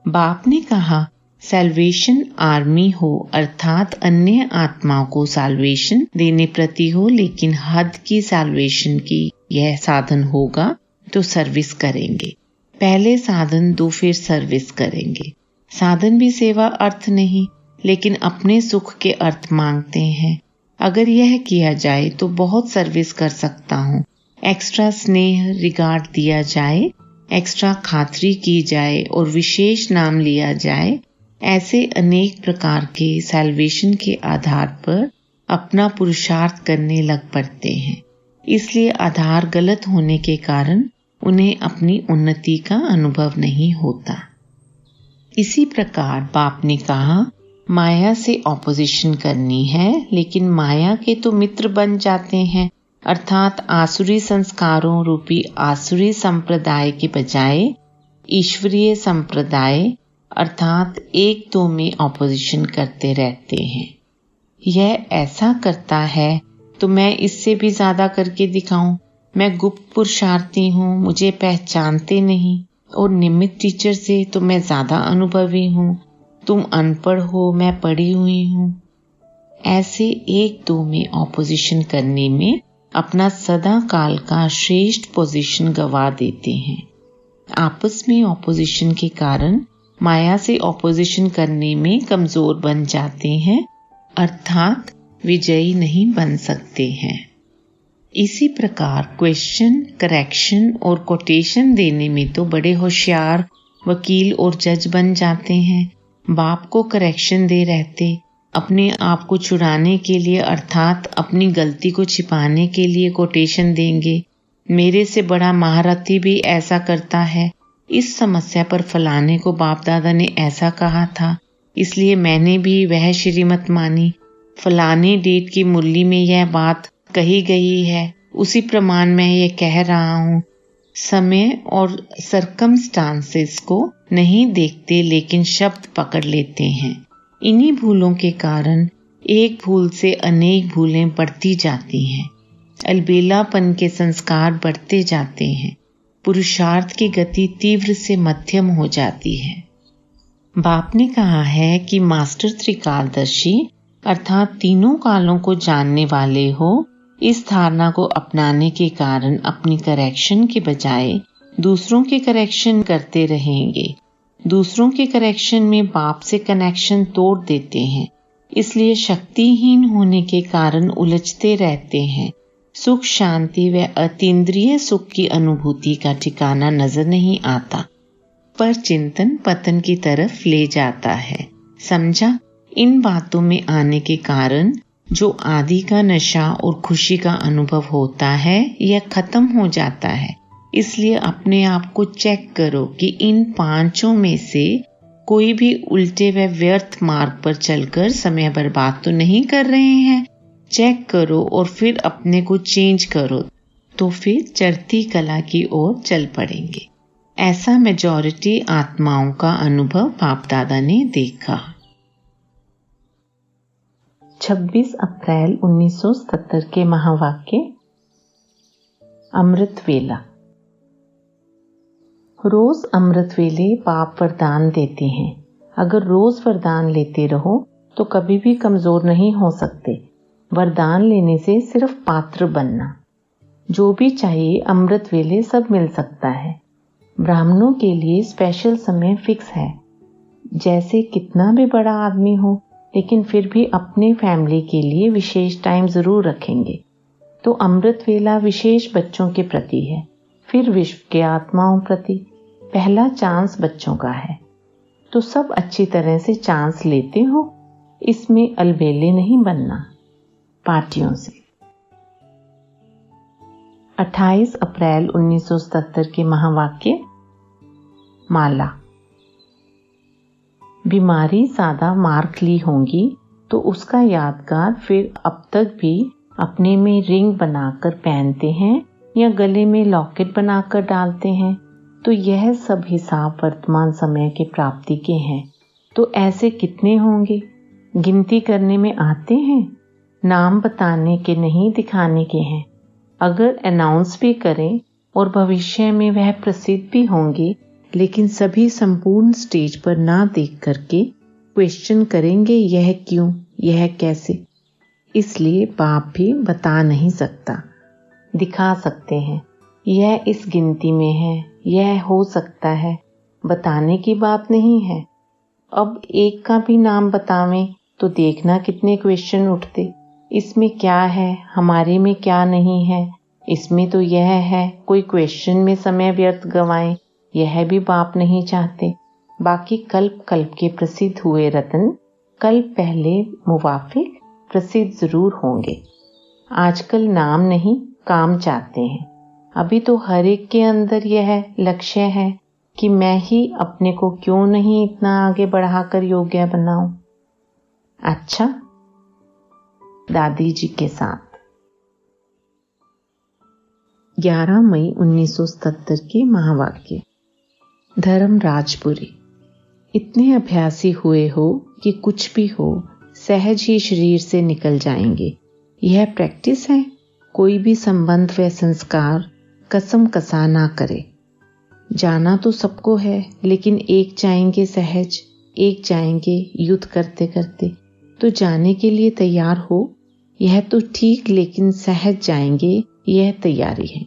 बाप ने कहा सैल्वेशन आर्मी हो, अर्थात अन्य आत्माओं को सैल्वेशन देने प्रति हो, लेकिन हद की सैल्वेशन की यह साधन होगा तो सर्विस करेंगे। पहले साधन दो फिर सर्विस करेंगे। साधन भी सेवा अर्थ नहीं, लेकिन अपने सुख के अर्थ मांगते हैं। अगर यह किया जाए तो बहुत सर्विस कर सकता हूँ, एक्स्ट्रा स्नेह रिगार्ड दिया जाए, एक्स्ट्रा खातरी की जाए और विशेष नाम लिया जाए, ऐसे अनेक प्रकार के सैल्वेशन के आधार पर अपना पुरुषार्थ करने लग पड़ते हैं। इसलिए आधार गलत होने के कारण उन्हें अपनी उन्नति का अनुभव नहीं होता। इसी प्रकार बाप ने कहा माया से ऑपोजिशन करनी है, लेकिन माया के तो मित्र बन जाते हैं, अर्थात आसुरी संस्कारों रूपी आसुरी संप्रदाय के बजाय ईश्वरीय संप्रदाय अर्थात एक दो में ऑपोजिशन करते रहते हैं। यह ऐसा करता है तो मैं इससे भी ज्यादा करके दिखाऊं, मैं गुप्त पुरुषार्थी हूँ, मुझे पहचानते नहीं, और निमित्त टीचर से तो मैं ज्यादा अनुभवी हूँ, तुम अनपढ़ हो, मैं पढ़ी हुई हूँ। ऐसे एक दो में ऑपोजिशन करने में अपना सदा काल का श्रेष्ठ पोजीशन गवा देते हैं। आपस में ऑपोजिशन के कारण माया से ऑपोजिशन करने में कमजोर बन जाते हैं, अर्थात विजयी नहीं बन सकते हैं। इसी प्रकार क्वेश्चन, करेक्शन और कोटेशन देने में तो बड़े होशियार वकील और जज बन जाते हैं। बाप को करेक्शन दे रहते, अपने आप को छुड़ाने के लिए अर्थात अपनी गलती को छिपाने के लिए कोटेशन देंगे। मेरे से बड़ा महारथी भी ऐसा करता है, इस समस्या पर फलाने को बाप दादा ने ऐसा कहा था, इसलिए मैंने भी वह श्रीमत मानी। फलाने डेट की मुरली में यह बात कही गई है, उसी प्रमाण मैं ये कह रहा हूँ। समय और सरकमस्टांसेस को नहीं देखते लेकिन शब्द पकड़ लेते हैं। इन्हीं भूलों के कारण एक भूल से अनेक भूलें बढ़ती जाती हैं। अलबेलापन के संस्कार बढ़ते जाते हैं। पुरुषार्थ की गति तीव्र से मध्यम हो जाती है। बाप ने कहा है कि मास्टर त्रिकालदर्शी अर्थात तीनों कालों को जानने वाले हो, इस धारणा को अपनाने के कारण अपनी करेक्शन के बजाय दूसरों के करेक्शन करते रहेंगे। दूसरों के करेक्शन में बाप से कनेक्शन तोड़ देते हैं, इसलिए शक्तिहीन होने के कारण उलझते रहते हैं। सुख, शांति व अतीन्द्रिय सुख की अनुभूति का ठिकाना नजर नहीं आता, पर चिंतन पतन की तरफ ले जाता है। समझा? इन बातों में आने के कारण जो आदि का नशा और खुशी का अनुभव होता है यह खत्म हो जाता है। इसलिए अपने आप को चेक करो कि इन पांचों में से कोई भी उल्टे व व्यर्थ मार्ग पर चलकर समय बर्बाद तो नहीं कर रहे हैं। चेक करो और फिर अपने को चेंज करो, तो फिर चढ़ती कला की ओर चल पड़ेंगे। ऐसा मेजॉरिटी आत्माओं का अनुभव बाप दादा ने देखा। 26 अप्रैल 1977 के महावाक्य। अमृत वेला। रोज अमृत वेले बाप वरदान देते हैं। अगर रोज वरदान लेते रहो तो कभी भी कमजोर नहीं हो सकते। वरदान लेने से सिर्फ पात्र बनना। जो भी चाहिए अमृत वेले सब मिल सकता है। ब्राह्मणों के लिए स्पेशल समय फिक्स है। जैसे कितना भी बड़ा आदमी हो लेकिन फिर भी अपने फैमिली के लिए विशेष टाइम जरूर रखेंगे। तो अमृत वेला विशेष बच्चों के प्रति है, फिर विश्व के आत्माओं प्रति। पहला चांस बच्चों का है, तो सब अच्छी तरह से चांस लेते हो। इसमें अलबेले नहीं बनना। पार्टियों से। 28 अप्रैल 1977 के महावाक्य। माला। बीमारी ज्यादा मार्क ली होंगी तो उसका यादगार फिर अब तक भी अपने में रिंग बनाकर पहनते हैं या गले में लॉकेट बनाकर डालते हैं। तो यह सब हिसाब वर्तमान समय के प्राप्ति के हैं। तो ऐसे कितने होंगे? गिनती करने में आते हैं। नाम बताने के नहीं, दिखाने के हैं। अगर अनाउंस भी करें और भविष्य में वह प्रसिद्ध भी होंगे, लेकिन सभी संपूर्ण स्टेज पर ना देख करके क्वेश्चन करेंगे, यह क्यों, यह कैसे। इसलिए बाप भी बता नहीं सकता। दिखा सकते हैं, यह इस गिनती में है, यह हो सकता है। बताने की बात नहीं है। अब एक का भी नाम बतावें तो देखना कितने क्वेश्चन उठते। इसमें क्या है, हमारे में क्या नहीं है, इसमें तो यह है। कोई क्वेश्चन में समय व्यर्थ गवाएं, यह भी बाप नहीं चाहते। बाकी कल्प कल्प के प्रसिद्ध हुए रत्न कल्प पहले मुवाफिक प्रसिद्ध जरूर होंगे। आजकल नाम नहीं, काम चाहते हैं। अभी तो हर एक के अंदर यह लक्ष्य है कि मैं ही अपने को क्यों नहीं इतना आगे बढ़ाकर योग्य बनाऊं। अच्छा, दादी जी के साथ। 11 मई 1977 के महावाक्य। धर्मराजपुरी। इतने अभ्यासी हुए हो कि कुछ भी हो सहज ही शरीर से निकल जाएंगे। यह प्रैक्टिस है। कोई भी संबंध व संस्कार कसम कसा ना करे। जाना तो सबको है, लेकिन एक जाएंगे सहज, एक जाएंगे युद्ध करते करते। तो जाने के लिए तैयार हो, यह तो ठीक, लेकिन सहज जाएंगे यह तैयारी है।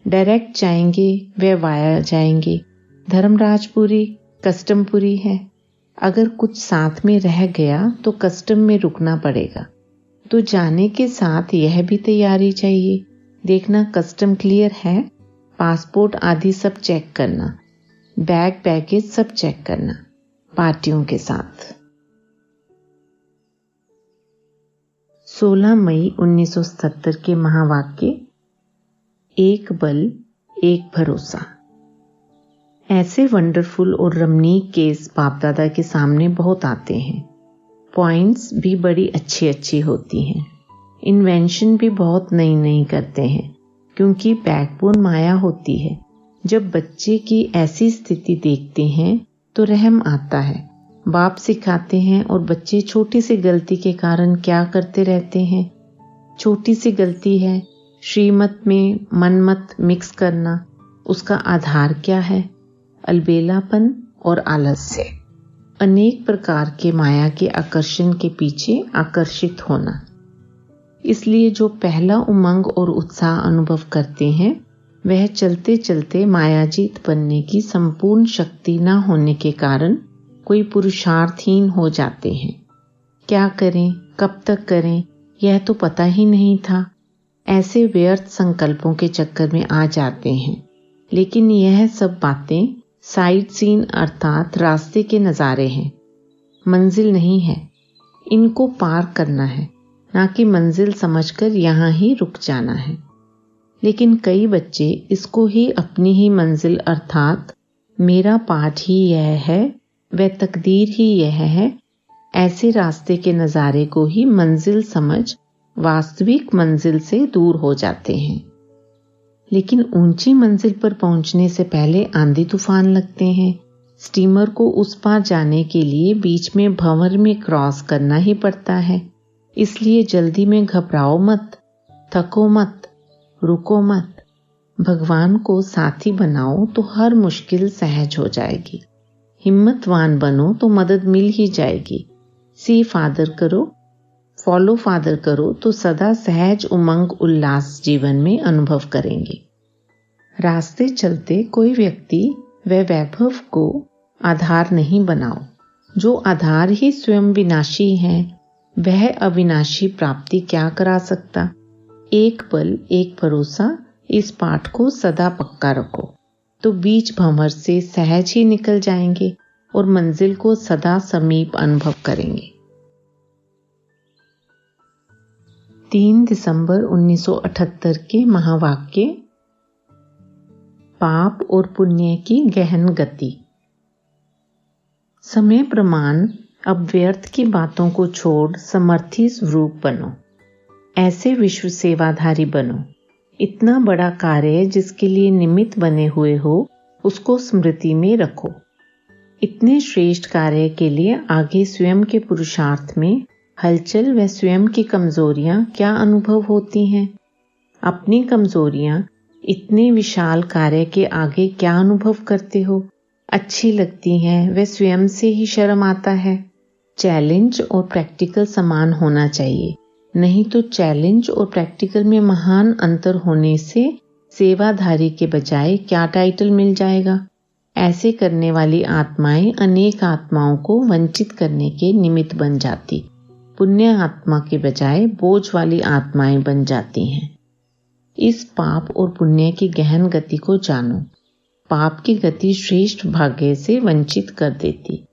डायरेक्ट जाएंगे व वाया जाएंगे। धर्मराजपुरी कस्टमपुरी है। अगर कुछ साथ में रह गया तो कस्टम में रुकना पड़ेगा। तो जाने के साथ यह भी तैयारी चाहिए। देखना कस्टम क्लियर है, पासपोर्ट आदि सब चेक करना, बैग बैगेज सब चेक करना। पार्टियों के साथ। 16 मई 1970 के महावाक्य। एक बल, एक भरोसा। ऐसे वंडरफुल और रमणीक केस बाप दादा के सामने बहुत आते हैं। पॉइंट्स भी बड़ी अच्छी अच्छी होती हैं। इन्वेंशन भी बहुत नई नई करते हैं, क्योंकि बैकबोन माया होती है। जब बच्चे की ऐसी स्थिति देखते हैं तो रहम आता है। बाप सिखाते हैं और बच्चे छोटी सी गलती के कारण क्या करते रहते हैं। छोटी सी गलती है, श्रीमत में मनमत मिक्स करना। उसका आधार क्या है? अलबेलापन और आलस्य। अनेक प्रकार के माया के आकर्षण के पीछे आकर्षित होना। इसलिए जो पहला उमंग और उत्साह अनुभव करते हैं वह चलते चलते मायाजीत बनने की संपूर्ण शक्ति न होने के कारण कोई पुरुषार्थहीन हो जाते हैं। क्या करें, कब तक करें, यह तो पता ही नहीं था। ऐसे व्यर्थ संकल्पों के चक्कर में आ जाते हैं। लेकिन यह सब बातें साइड सीन अर्थात रास्ते के नज़ारे हैं, मंजिल नहीं है। इनको पार करना है, ना कि मंजिल समझकर यहाँ ही रुक जाना है। लेकिन कई बच्चे इसको ही अपनी ही मंजिल अर्थात मेरा पाठ ही यह है, वह तकदीर ही यह है, ऐसे रास्ते के नज़ारे को ही मंजिल समझ वास्तविक मंजिल से दूर हो जाते हैं। लेकिन ऊंची मंजिल पर पहुंचने से पहले आंधी तूफान लगते हैं। स्टीमर को उस पार जाने के लिए बीच में भंवर में क्रॉस करना ही पड़ता है। इसलिए जल्दी में घबराओ मत, थको मत, रुको मत। भगवान को साथी बनाओ तो हर मुश्किल सहज हो जाएगी। हिम्मतवान बनो तो मदद मिल ही जाएगी। सी फादर करो, फॉलो फादर करो तो सदा सहज उमंग उल्लास जीवन में अनुभव करेंगे। रास्ते चलते कोई व्यक्ति व वैभव को आधार नहीं बनाओ। जो आधार ही स्वयं विनाशी है, वह अविनाशी प्राप्ति क्या करा सकता। एक बल एक भरोसा, इस पाठ को सदा पक्का रखो तो बीच भंवर से सहज ही निकल जाएंगे और मंजिल को सदा समीप अनुभव करेंगे। 3 दिसंबर 1978 के महावाक्य। पाप और पुण्य की गहन गति। समय प्रमाण अब व्यर्थ की बातों को छोड़ समर्थी स्वरूप बनो। ऐसे विश्व सेवाधारी बनो। इतना बड़ा कार्य जिसके लिए निमित्त बने हुए हो, उसको स्मृति में रखो। इतने श्रेष्ठ कार्य के लिए आगे स्वयं के पुरुषार्थ में हलचल व स्वयं की कमजोरियां क्या अनुभव होती हैं। अपनी कमजोरियां इतने विशाल कार्य के आगे क्या अनुभव करते हो। अच्छी लगती हैं व स्वयं से ही शर्म आता है। चैलेंज और प्रैक्टिकल समान होना चाहिए, नहीं तो चैलेंज और प्रैक्टिकल में महान अंतर होने से सेवाधारी के बजाय क्या टाइटल मिल जाएगा। ऐसे करने वाली आत्माएं अनेक आत्माओं को वंचित करने के निमित्त बन जाती, पुण्य आत्मा के बजाय बोझ वाली आत्माएं बन जाती हैं। इस पाप और पुण्य की गहन गति को जानो। पाप की गति श्रेष्ठ भाग्य से वंचित कर देती।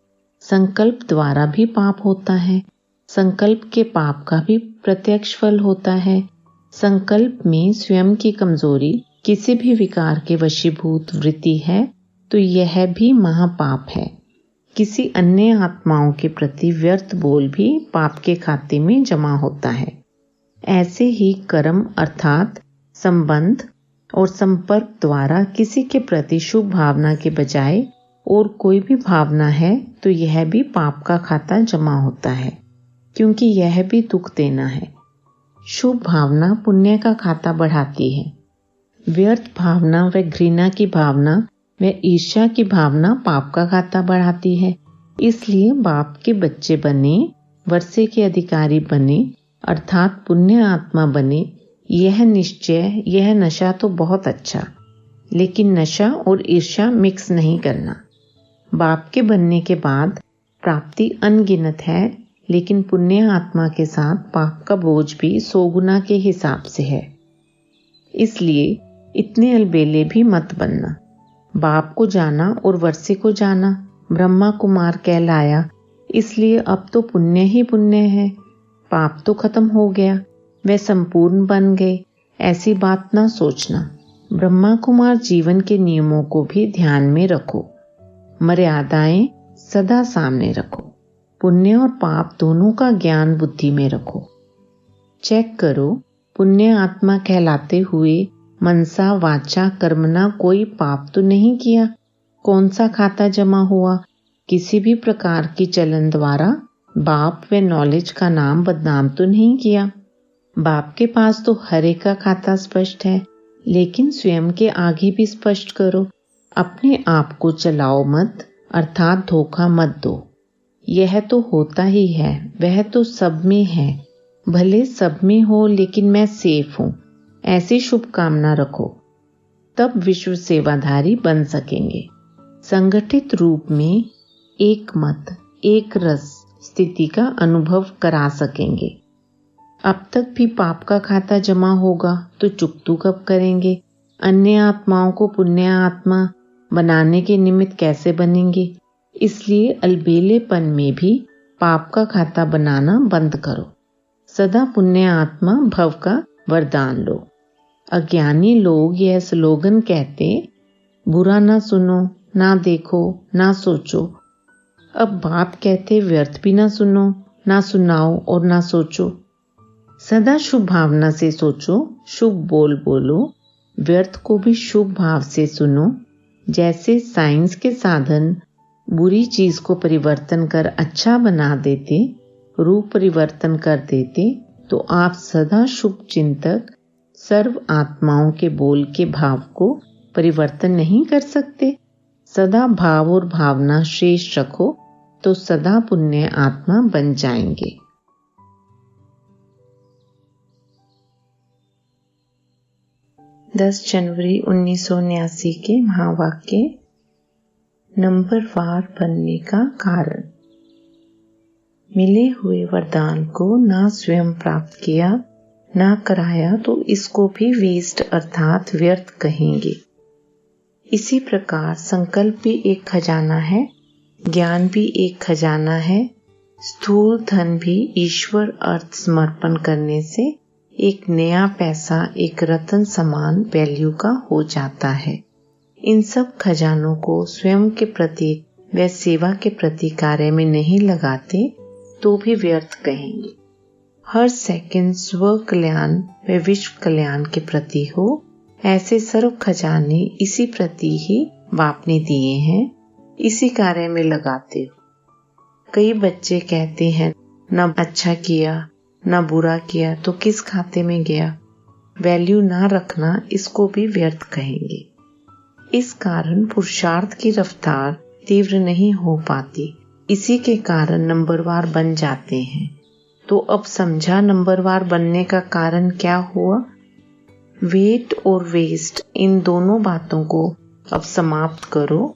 संकल्प द्वारा भी पाप होता है। संकल्प के पाप का भी प्रत्यक्ष फल होता है। संकल्प में स्वयं की कमजोरी, किसी भी विकार के वशीभूत वृत्ति है तो यह भी महापाप है। किसी अन्य आत्माओं के प्रति व्यर्थ बोल भी पाप के खाते में जमा होता है। ऐसे ही कर्म अर्थात संबंध और संपर्क द्वारा किसी के प्रति शुभ भावना के बजाय और कोई भी भावना है तो यह भी पाप का खाता जमा होता है, क्योंकि यह भी दुख देना है। शुभ भावना पुण्य का खाता बढ़ाती है। व्यर्थ भावना व घृणा की भावना व ईर्ष्या की भावना पाप का खाता बढ़ाती है। इसलिए बाप के बच्चे बने, वर्षे के अधिकारी बने अर्थात पुण्य आत्मा बने, यह निश्चय, यह नशा तो बहुत अच्छा, लेकिन नशा और ईर्ष्या मिक्स नहीं करना। बाप के बनने के बाद प्राप्ति अनगिनत है, लेकिन पुण्य आत्मा के साथ पाप का बोझ भी 100 गुना के हिसाब से है। इसलिए इतने अलबेले भी मत बनना। बाप को जाना और वर्षे को जाना, ब्रह्मा कुमार कहलाया, इसलिए अब तो पुण्य ही पुण्य है। पाप तो खत्म हो गया, वे संपूर्ण बन गए, ऐसी बात ना सोचना। ब्रह्मा कुमार जीवन के नियमों को भी ध्यान में रखो। मर्यादाएं सदा सामने रखो। पुण्य और पाप दोनों का ज्ञान बुद्धि में रखो। चेक करो, पुण्य आत्मा कहलाते हुए मनसा वाचा कर्मना कोई पाप तो नहीं किया। कौन सा खाता जमा हुआ? किसी भी प्रकार की चलन द्वारा बाप व नॉलेज का नाम बदनाम तो नहीं किया। बाप के पास तो हर एक का खाता स्पष्ट है, लेकिन स्वयं के आगे भी स्पष्ट करो। अपने आप को चलाओ मत, अर्थात धोखा मत दो। यह तो होता ही है, वह तो सब में है। भले सब में हो, लेकिन मैं सेफ हूं, ऐसी शुभकामना रखो, तब विश्व सेवाधारी बन सकेंगे। संगठित रूप में एक मत, एक रस स्थिति का अनुभव करा सकेंगे। अब तक भी पाप का खाता जमा होगा तो चुकतू कब करेंगे? अन्य आत्माओं को पुण्य आत्मा बनाने के निमित्त कैसे बनेंगे? इसलिए अलबेलेपन में भी पाप का खाता बनाना बंद करो। सदा पुण्य आत्मा भव का वरदान लो। अज्ञानी लोग यह स्लोगन कहते, बुरा ना सुनो, ना देखो, ना सोचो। अब बाप कहते, व्यर्थ भी ना सुनो, ना सुनाओ और ना सोचो। सदा शुभ भावना से सोचो, शुभ बोल बोलो, व्यर्थ को भी शुभ भाव से सुनो। जैसे साइंस के साधन बुरी चीज को परिवर्तन कर अच्छा बना देते, रूप परिवर्तन कर देते, तो आप सदा शुभ चिंतक सर्व आत्माओं के बोल के भाव को परिवर्तन नहीं कर सकते। सदा भाव और भावना शेष रखो तो सदा पुण्य आत्मा बन जाएंगे। जनवरी 1979 के महावाक्य। नंबरवार बनने का कारण। मिले हुए वरदान को ना स्वयं प्राप्त किया, ना कराया तो इसको भी वेस्ट अर्थात व्यर्थ कहेंगे। इसी प्रकार संकल्प भी एक खजाना है, ज्ञान भी एक खजाना है। स्थूल धन भी ईश्वर अर्थ समर्पण करने से एक नया पैसा एक रत्न समान वैल्यू का हो जाता है। इन सब खजानों को स्वयं के प्रति व सेवा के प्रति कार्य में नहीं लगाते तो भी व्यर्थ कहेंगे। हर सेकंड स्व कल्याण व विश्व कल्याण के प्रति हो, ऐसे सर्व खजाने इसी प्रति ही बाप ने दिए हैं, इसी कार्य में लगाते हो। कई बच्चे कहते हैं, न अच्छा किया न बुरा किया तो किस खाते में गया। वैल्यू ना रखना इसको भी व्यर्थ कहेंगे। इस कारण पुरुषार्थ की रफ्तार तीव्र नहीं हो पाती, इसी के कारण नंबरवार बन जाते हैं। तो अब समझा नंबरवार बनने का कारण क्या हुआ। वेट और वेस्ट इन दोनों बातों को अब समाप्त करो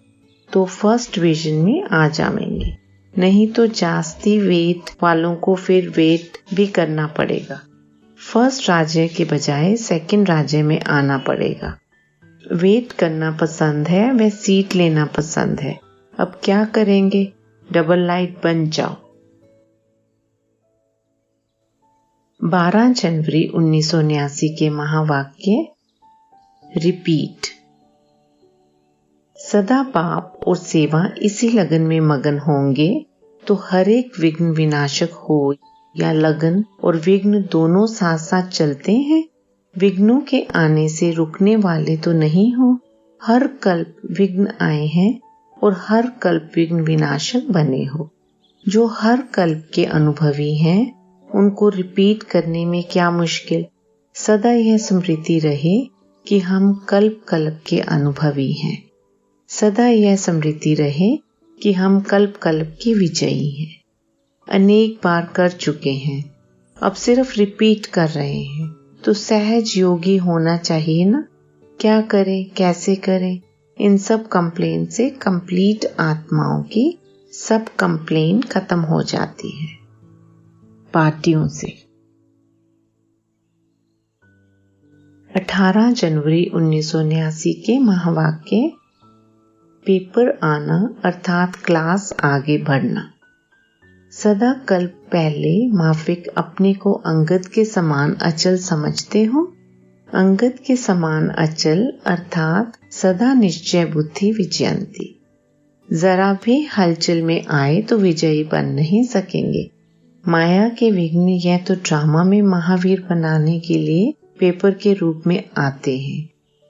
तो फर्स्ट विजन में आ जाएंगे। नहीं तो जास्ती वेट वालों को फिर वेट भी करना पड़ेगा। फर्स्ट राज्य के बजाय सेकंड राज्य में आना पड़ेगा। वेट करना पसंद है व सीट लेना पसंद है। अब क्या करेंगे? डबल लाइट बन जाओ। 12 जनवरी 1979 के महावाक्य। रिपीट। सदा पाप और सेवा इसी लगन में मगन होंगे तो हर एक विघ्न विनाशक हो या लगन और विघ्न दोनों साथ साथ चलते हैं। विघ्नों के आने से रुकने वाले तो नहीं हो। हर कल्प विघ्न आए हैं और हर कल्प विघ्न विनाशक बने हो। जो हर कल्प के अनुभवी हैं उनको रिपीट करने में क्या मुश्किल। सदा यह स्मृति रहे कि हम कल्प कल्प के अनुभवी हैं। सदा यह स्मृति रहे कि हम कल्प कल्प के विजयी हैं। अनेक बार कर चुके हैं, अब सिर्फ रिपीट कर रहे हैं। तो सहज योगी होना चाहिए ना। क्या करें, कैसे करें? इन सब कंप्लेन से कंप्लीट आत्माओं की सब कंप्लेन खत्म हो जाती है। पार्टियों से। 18 जनवरी 1979 के महावाक्य। पेपर आना अर्थात क्लास आगे बढ़ना। सदा कल्प पहले माफिक अपने को अंगद के समान अचल समझते हो। अंगद के समान अचल अर्थात सदा निश्चय बुद्धि विजयंती। जरा भी हलचल में आए तो विजयी बन नहीं सकेंगे। माया के विघ्न यह तो ड्रामा में महावीर बनाने के लिए पेपर के रूप में आते हैं।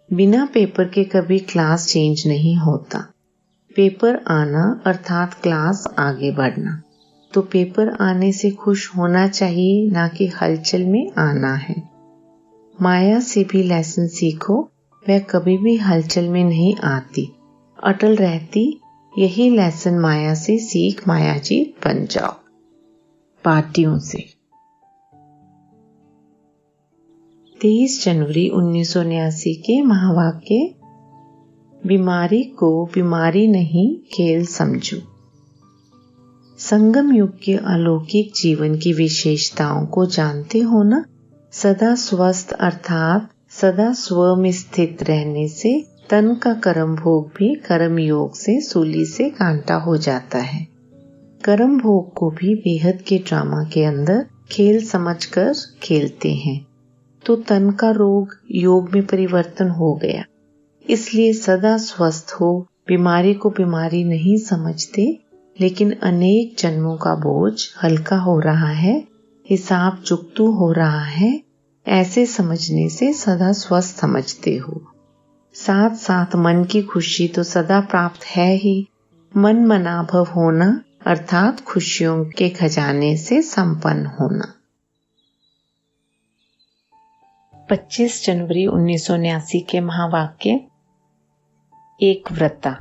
बिना पेपर के कभी क्लास चेंज नहीं होता। पेपर आना अर्थात क्लास आगे बढ़ना। तो पेपर आने से खुश होना चाहिए, ना कि हलचल में आना है। माया से भी लेसन सीखो, वह कभी भी हलचल में नहीं आती, अटल रहती। यही लेसन माया से सीख मायाजीत बन जाओ। पार्टियों से 23 जनवरी 1989 के महावाक्य, बीमारी को बीमारी नहीं खेल समझो। संगम युग के अलौकिक जीवन की विशेषताओं को जानते हो ना। सदा स्वस्थ अर्थात सदा स्व में स्थित रहने से तन का कर्म भोग भी कर्म योग से सूली से कांटा हो जाता है। कर्म भोग को भी बेहद के ड्रामा के अंदर खेल समझकर खेलते हैं, तो तन का रोग योग में परिवर्तन हो गया। इसलिए सदा स्वस्थ हो, बीमारी को बीमारी नहीं समझते, लेकिन अनेक जन्मों का बोझ हल्का हो रहा है, हिसाब चुकतू हो रहा है, ऐसे समझने से सदा स्वस्थ समझते हो। साथ साथ मन की खुशी तो सदा प्राप्त है ही। मन मनाभव होना अर्थात खुशियों के खजाने से संपन्न होना। 25 जनवरी 1989 के महावाक्य, एक व्रता।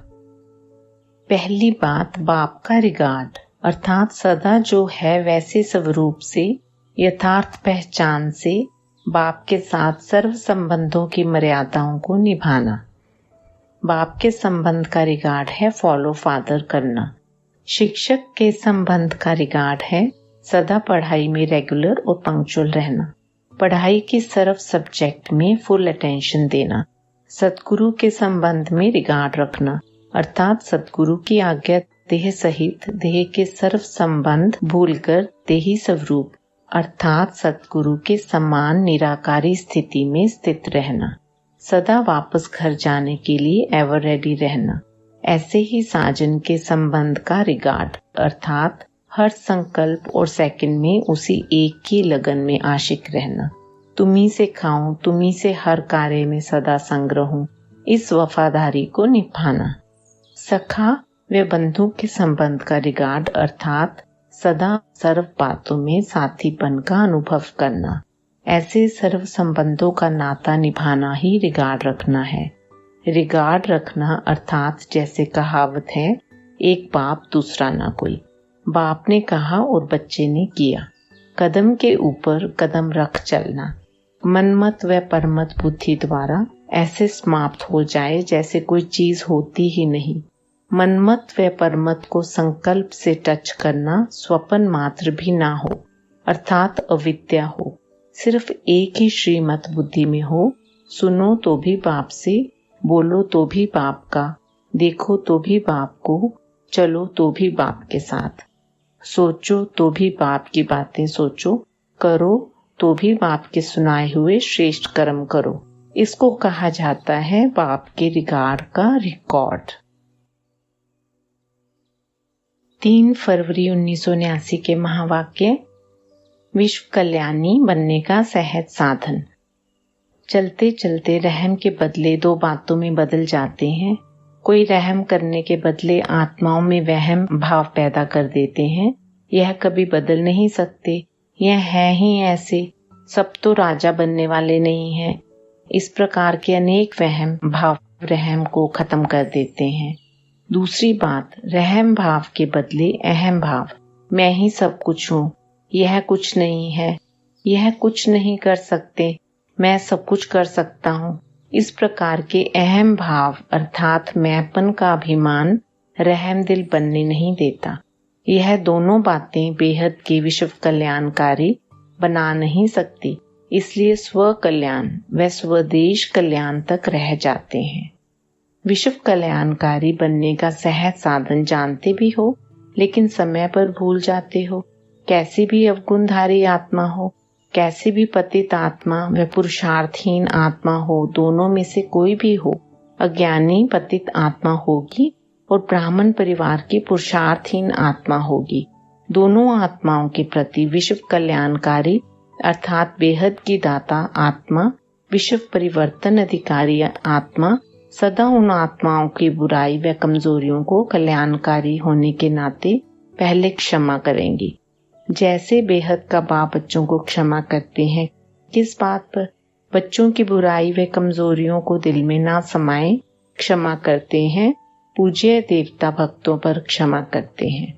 पहली बात, बाप का रिगार्ड अर्थात सदा जो है वैसे स्वरूप से यथार्थ पहचान से बाप के साथ सर्व संबंधों की मर्यादाओं को निभाना। बाप के संबंध का रिगार्ड है फॉलो फादर करना। शिक्षक के संबंध का रिगार्ड है सदा पढ़ाई में रेगुलर और पंक्चुअल रहना, पढ़ाई के सर्व सब्जेक्ट में फुल अटेंशन देना। सतगुरु के संबंध में रिगार्ड रखना अर्थात सतगुरु की आज्ञा देह सहित देह के सर्व संबंध भूलकर देही स्वरूप अर्थात सतगुरु के समान निराकारी स्थिति में स्थित रहना। सदा वापस घर जाने के लिए एवर रेडी रहना। ऐसे ही साजन के संबंध का रिगार्ड अर्थात हर संकल्प और सेकंड में उसी एक की लगन में आशिक रहना। तुम्ही से खाऊं, तुम्ही से हर कार्य में सदा संग रहूं, इस वफादारी को निभाना। सखा व बंधु के संबंध का रिगार्ड अर्थात सदा सर्व बातों में साथीपन का अनुभव करना। ऐसे सर्व संबंधों का नाता निभाना ही रिगार्ड रखना है। रिगार्ड रखना अर्थात जैसे कहावत है, एक बाप दूसरा ना कोई। बाप ने कहा और बच्चे ने किया। कदम के ऊपर कदम रख चलना। मनमत व परमत बुद्धि द्वारा ऐसे समाप्त हो जाए जैसे कोई चीज होती ही नहीं। मनमत व परमत को संकल्प से टच करना स्वप्न मात्र भी ना हो अर्थात अविद्या हो। सिर्फ एक ही श्रीमत बुद्धि में हो। सुनो तो भी बाप से, बोलो तो भी बाप का, देखो तो भी बाप को, चलो तो भी बाप के साथ, सोचो तो भी बाप की बातें सोचो, करो तो भी बाप के सुनाए हुए श्रेष्ठ कर्म करो। इसको कहा जाता है बाप के रिगार्ड का रिकॉर्ड। 3 फरवरी 1989 के महावाक्य, विश्व कल्याणी बनने का सहज साधन। चलते चलते रहम के बदले 2 बातों में बदल जाते हैं। कोई रहम करने के बदले आत्माओं में वहम भाव पैदा कर देते हैं। यह कभी बदल नहीं सकते, यह है ही ऐसे। सब तो राजा बनने वाले नहीं हैं। इस प्रकार के अनेक वहम भाव रहम को खत्म कर देते हैं। दूसरी बात, रहम भाव के बदले अहम भाव, मैं ही सब कुछ हूँ, यह कुछ नहीं है, यह कुछ नहीं कर सकते, मैं सब कुछ कर सकता हूँ। इस प्रकार के अहम भाव अर्थात मैंपन का अभिमान रहम दिल बनने नहीं देता। यह दोनों बातें बेहद के विश्व कल्याणकारी बना नहीं सकती, इसलिए स्व कल्याण व स्वदेश कल्याण तक रह जाते हैं। विश्व कल्याणकारी बनने का सहज साधन जानते भी हो, लेकिन समय पर भूल जाते हो। कैसी भी अवगुणधारी आत्मा हो, कैसी भी पतित आत्मा व पुरुषार्थहीन आत्मा हो, दोनों में से कोई भी हो, अज्ञानी पतित आत्मा होगी और ब्राह्मण परिवार की पुरुषार्थहीन आत्मा होगी। दोनों आत्माओं के प्रति विश्व कल्याणकारी अर्थात बेहद की दाता आत्मा, विश्व परिवर्तन अधिकारी आत्मा सदा उन आत्माओं की बुराई व कमजोरियों को कल्याणकारी होने के नाते पहले क्षमा करेंगी। जैसे बेहद का बाप बच्चों को क्षमा करते हैं, किस बात पर? बच्चों की बुराई व कमजोरियों को दिल में ना समाये क्षमा करते हैं, पूज्य देवता भक्तों पर क्षमा करते हैं।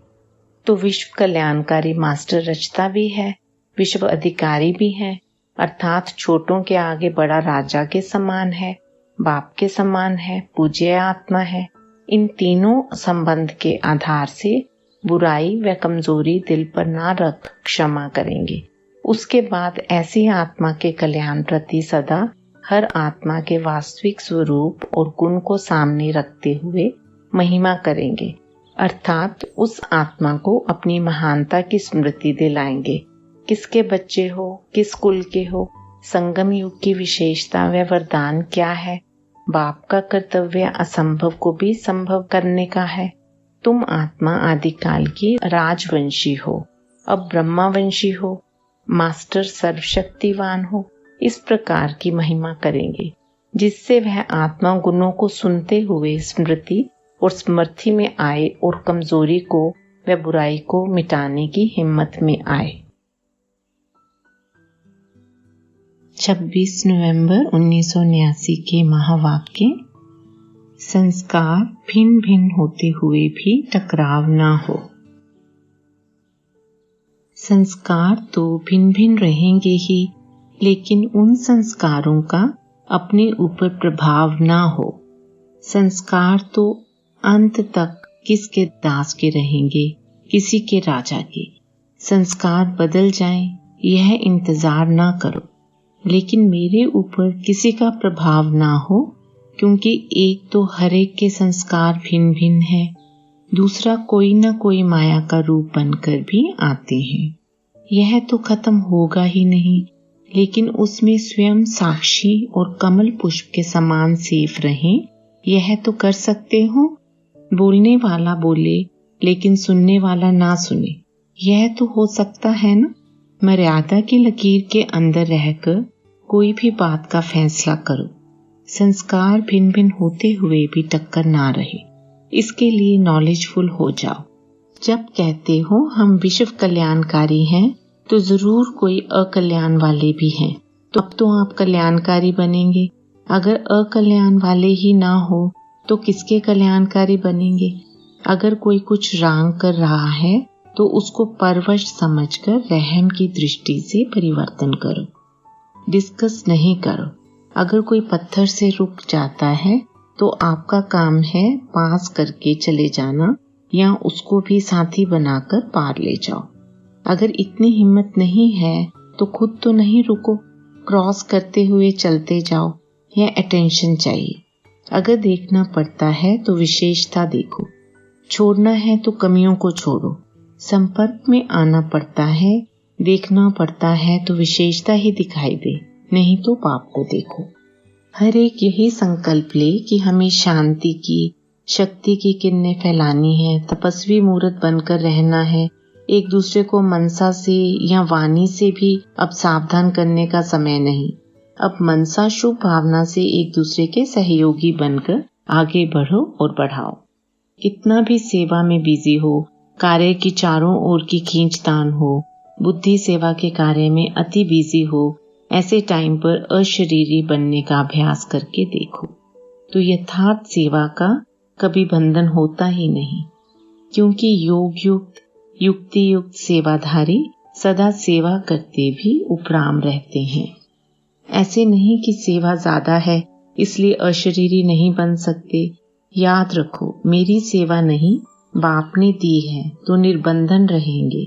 तो विश्व कल्याणकारी मास्टर रचता भी है, विश्व अधिकारी भी है, अर्थात छोटों के आगे बड़ा राजा के समान है, बाप के समान है, पूज्य आत्मा है। इन तीनों संबंध के आधार से बुराई व कमजोरी दिल पर ना रख क्षमा करेंगे। उसके बाद ऐसी आत्मा के कल्याण प्रति सदा हर आत्मा के वास्तविक स्वरूप और गुण को सामने रखते हुए महिमा करेंगे, अर्थात उस आत्मा को अपनी महानता की स्मृति दिलाएंगे। किसके बच्चे हो, किस कुल के हो, संगम युग की विशेषता व वरदान क्या है? बाप का कर्तव्य असंभव को भी संभव करने का है। तुम आत्मा आदिकाल की राजवंशी हो, अब ब्रह्मावंशी हो, मास्टर सर्वशक्तिवान हो। इस प्रकार की महिमा करेंगे जिससे वह आत्मा गुणों को सुनते हुए स्मृति और स्मृति में आए और कमजोरी को व बुराई को मिटाने की हिम्मत में आए। 26 नवंबर 1989 के महावाक्य। संस्कार भिन्न भिन्न होते हुए भी टकराव ना हो। संस्कार तो भिन्न भिन्न रहेंगे ही, लेकिन उन संस्कारों का अपने ऊपर प्रभाव ना हो। संस्कार तो अंत तक किसके दास के रहेंगे, किसी के राजा के। संस्कार बदल जाएं, यह इंतजार ना करो, लेकिन मेरे ऊपर किसी का प्रभाव ना हो, क्योंकि एक तो हर एक के संस्कार भिन्न भिन्न है, दूसरा कोई न कोई माया का रूप बनकर भी आते हैं। यह तो खत्म होगा ही नहीं, लेकिन उसमें स्वयं साक्षी और कमल पुष्प के समान सेफ रहें, यह तो कर सकते हो। बोलने वाला बोले लेकिन सुनने वाला ना सुने, यह तो हो सकता है ना। मर्यादा की लकीर के अंदर रहकर कोई भी बात का फैसला करो। संस्कार भिन्न भिन्न होते हुए भी टक्कर ना रहे, इसके लिए नॉलेजफुल हो जाओ। जब कहते हो हम विश्व कल्याणकारी हैं, तो जरूर कोई अकल्याण वाले भी हैं, तो अब तो आप कल्याणकारी बनेंगे। अगर अकल्याण वाले ही ना हो तो किसके कल्याणकारी बनेंगे? अगर कोई कुछ रांग कर रहा है तो उसको परवश समझकर रहम की दृष्टि से परिवर्तन करो, डिस्कस नहीं करो। अगर कोई पत्थर से रुक जाता है तो आपका काम है पास करके चले जाना, या उसको भी साथी बनाकर पार ले जाओ। अगर इतनी हिम्मत नहीं है तो खुद तो नहीं रुको, क्रॉस करते हुए चलते जाओ। यह अटेंशन चाहिए। अगर देखना पड़ता है तो विशेषता देखो, छोड़ना है तो कमियों को छोड़ो। संपर्क में आना पड़ता है, देखना पड़ता है तो विशेषता ही दिखाई दे, नहीं तो पाप को देखो। हर एक यही संकल्प ले कि हमें शांति की, शक्ति की किरणें फैलानी है, तपस्वी मूर्त बनकर रहना है। एक दूसरे को मनसा से या वाणी से भी अब सावधान करने का समय नहीं। अब मनसा शुभ भावना से एक दूसरे के सहयोगी बनकर आगे बढ़ो और बढ़ाओ। कितना भी सेवा में बिजी हो, कार्य की चारों ओर की खींचतान हो, बुद्धि सेवा के कार्य में अति बिजी हो, ऐसे टाइम पर अशरीरी बनने का अभ्यास करके देखो, तो यथार्थ सेवा का कभी बंधन होता ही नहीं। क्योंकि योग युक्त, युक्ति युक्त सेवाधारी सदा सेवा करते भी उपराम रहते हैं। ऐसे नहीं कि सेवा ज्यादा है इसलिए अशरीरी नहीं बन सकते। याद रखो, मेरी सेवा नहीं बाप ने दी है तो निर्बंधन रहेंगे।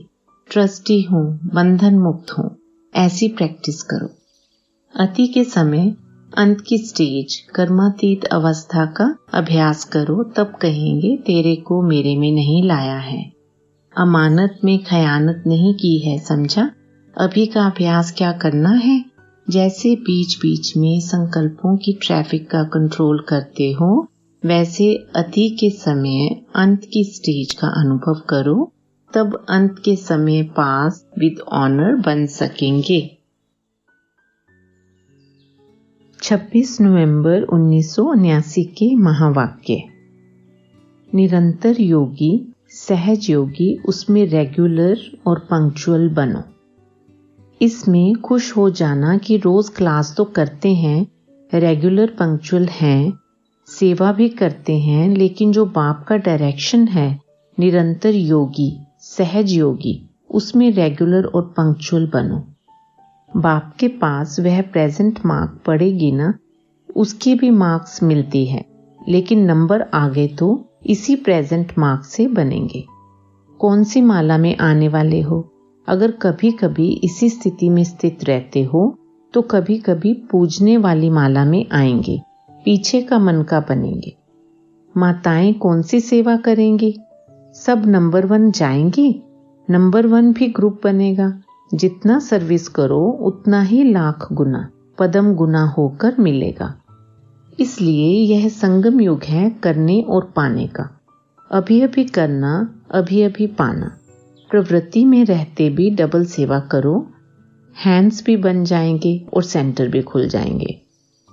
ट्रस्टी हूँ, बंधन मुक्त हूँ, ऐसी प्रैक्टिस करो। अति के समय अंत की स्टेज कर्मातीत अवस्था का अभ्यास करो, तब कहेंगे तेरे को मेरे में नहीं लाया है। अमानत में खयानत नहीं की है, समझा। अभी का अभ्यास क्या करना है? जैसे बीच बीच में संकल्पों की ट्रैफिक का कंट्रोल करते हो, वैसे अति के समय अंत की स्टेज का अनुभव करो, तब अंत के समय पास विद ऑनर बन सकेंगे। 26 नवंबर 1979 के महावाक्य। निरंतर योगी, सहज योगी, उसमें रेगुलर और पंक्चुअल बनो। इसमें खुश हो जाना कि रोज क्लास तो करते हैं, रेगुलर पंक्चुअल हैं, सेवा भी करते हैं, लेकिन जो बाप का डायरेक्शन है निरंतर योगी, सहज योगी, उसमें रेगुलर और पंक्चुअल बनो। बाप के पास वह प्रेजेंट मार्क पड़ेगी ना, उसकी भी मार्क्स मिलती है, लेकिन नंबर आगे तो इसी प्रेजेंट मार्क से बनेंगे। कौन सी माला में आने वाले हो? अगर कभी कभी इसी स्थिति में स्थित रहते हो तो कभी कभी पूजने वाली माला में आएंगे, पीछे का मन का बनेंगे। माताएं कौन सी सेवा करेंगी? सब नंबर 1 जाएंगी, नंबर 1 भी ग्रुप बनेगा। जितना सर्विस करो उतना ही लाख गुना, पदम गुना होकर मिलेगा। इसलिए यह संगम युग है करने और पाने का। अभी अभी करना, अभी अभी पाना। प्रवृत्ति में रहते भी डबल सेवा करो, हैंड्स भी बन जाएंगे और सेंटर भी खुल जाएंगे।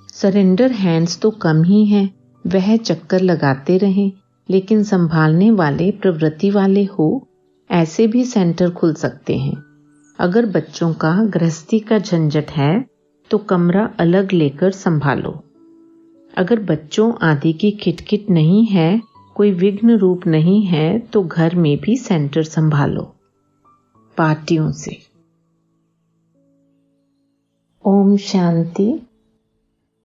सरेंडर हैंड्स तो कम ही हैं, वह चक्कर लगाते रहें, लेकिन संभालने वाले प्रवृत्ति वाले हो, ऐसे भी सेंटर खुल सकते हैं। अगर बच्चों का गृहस्थी का झंझट है तो कमरा अलग लेकर संभालो। अगर बच्चों आदि की खिटखिट नहीं है, कोई विघ्न रूप नहीं है, तो घर में भी सेंटर संभालो पार्टियों से। ओम शांति।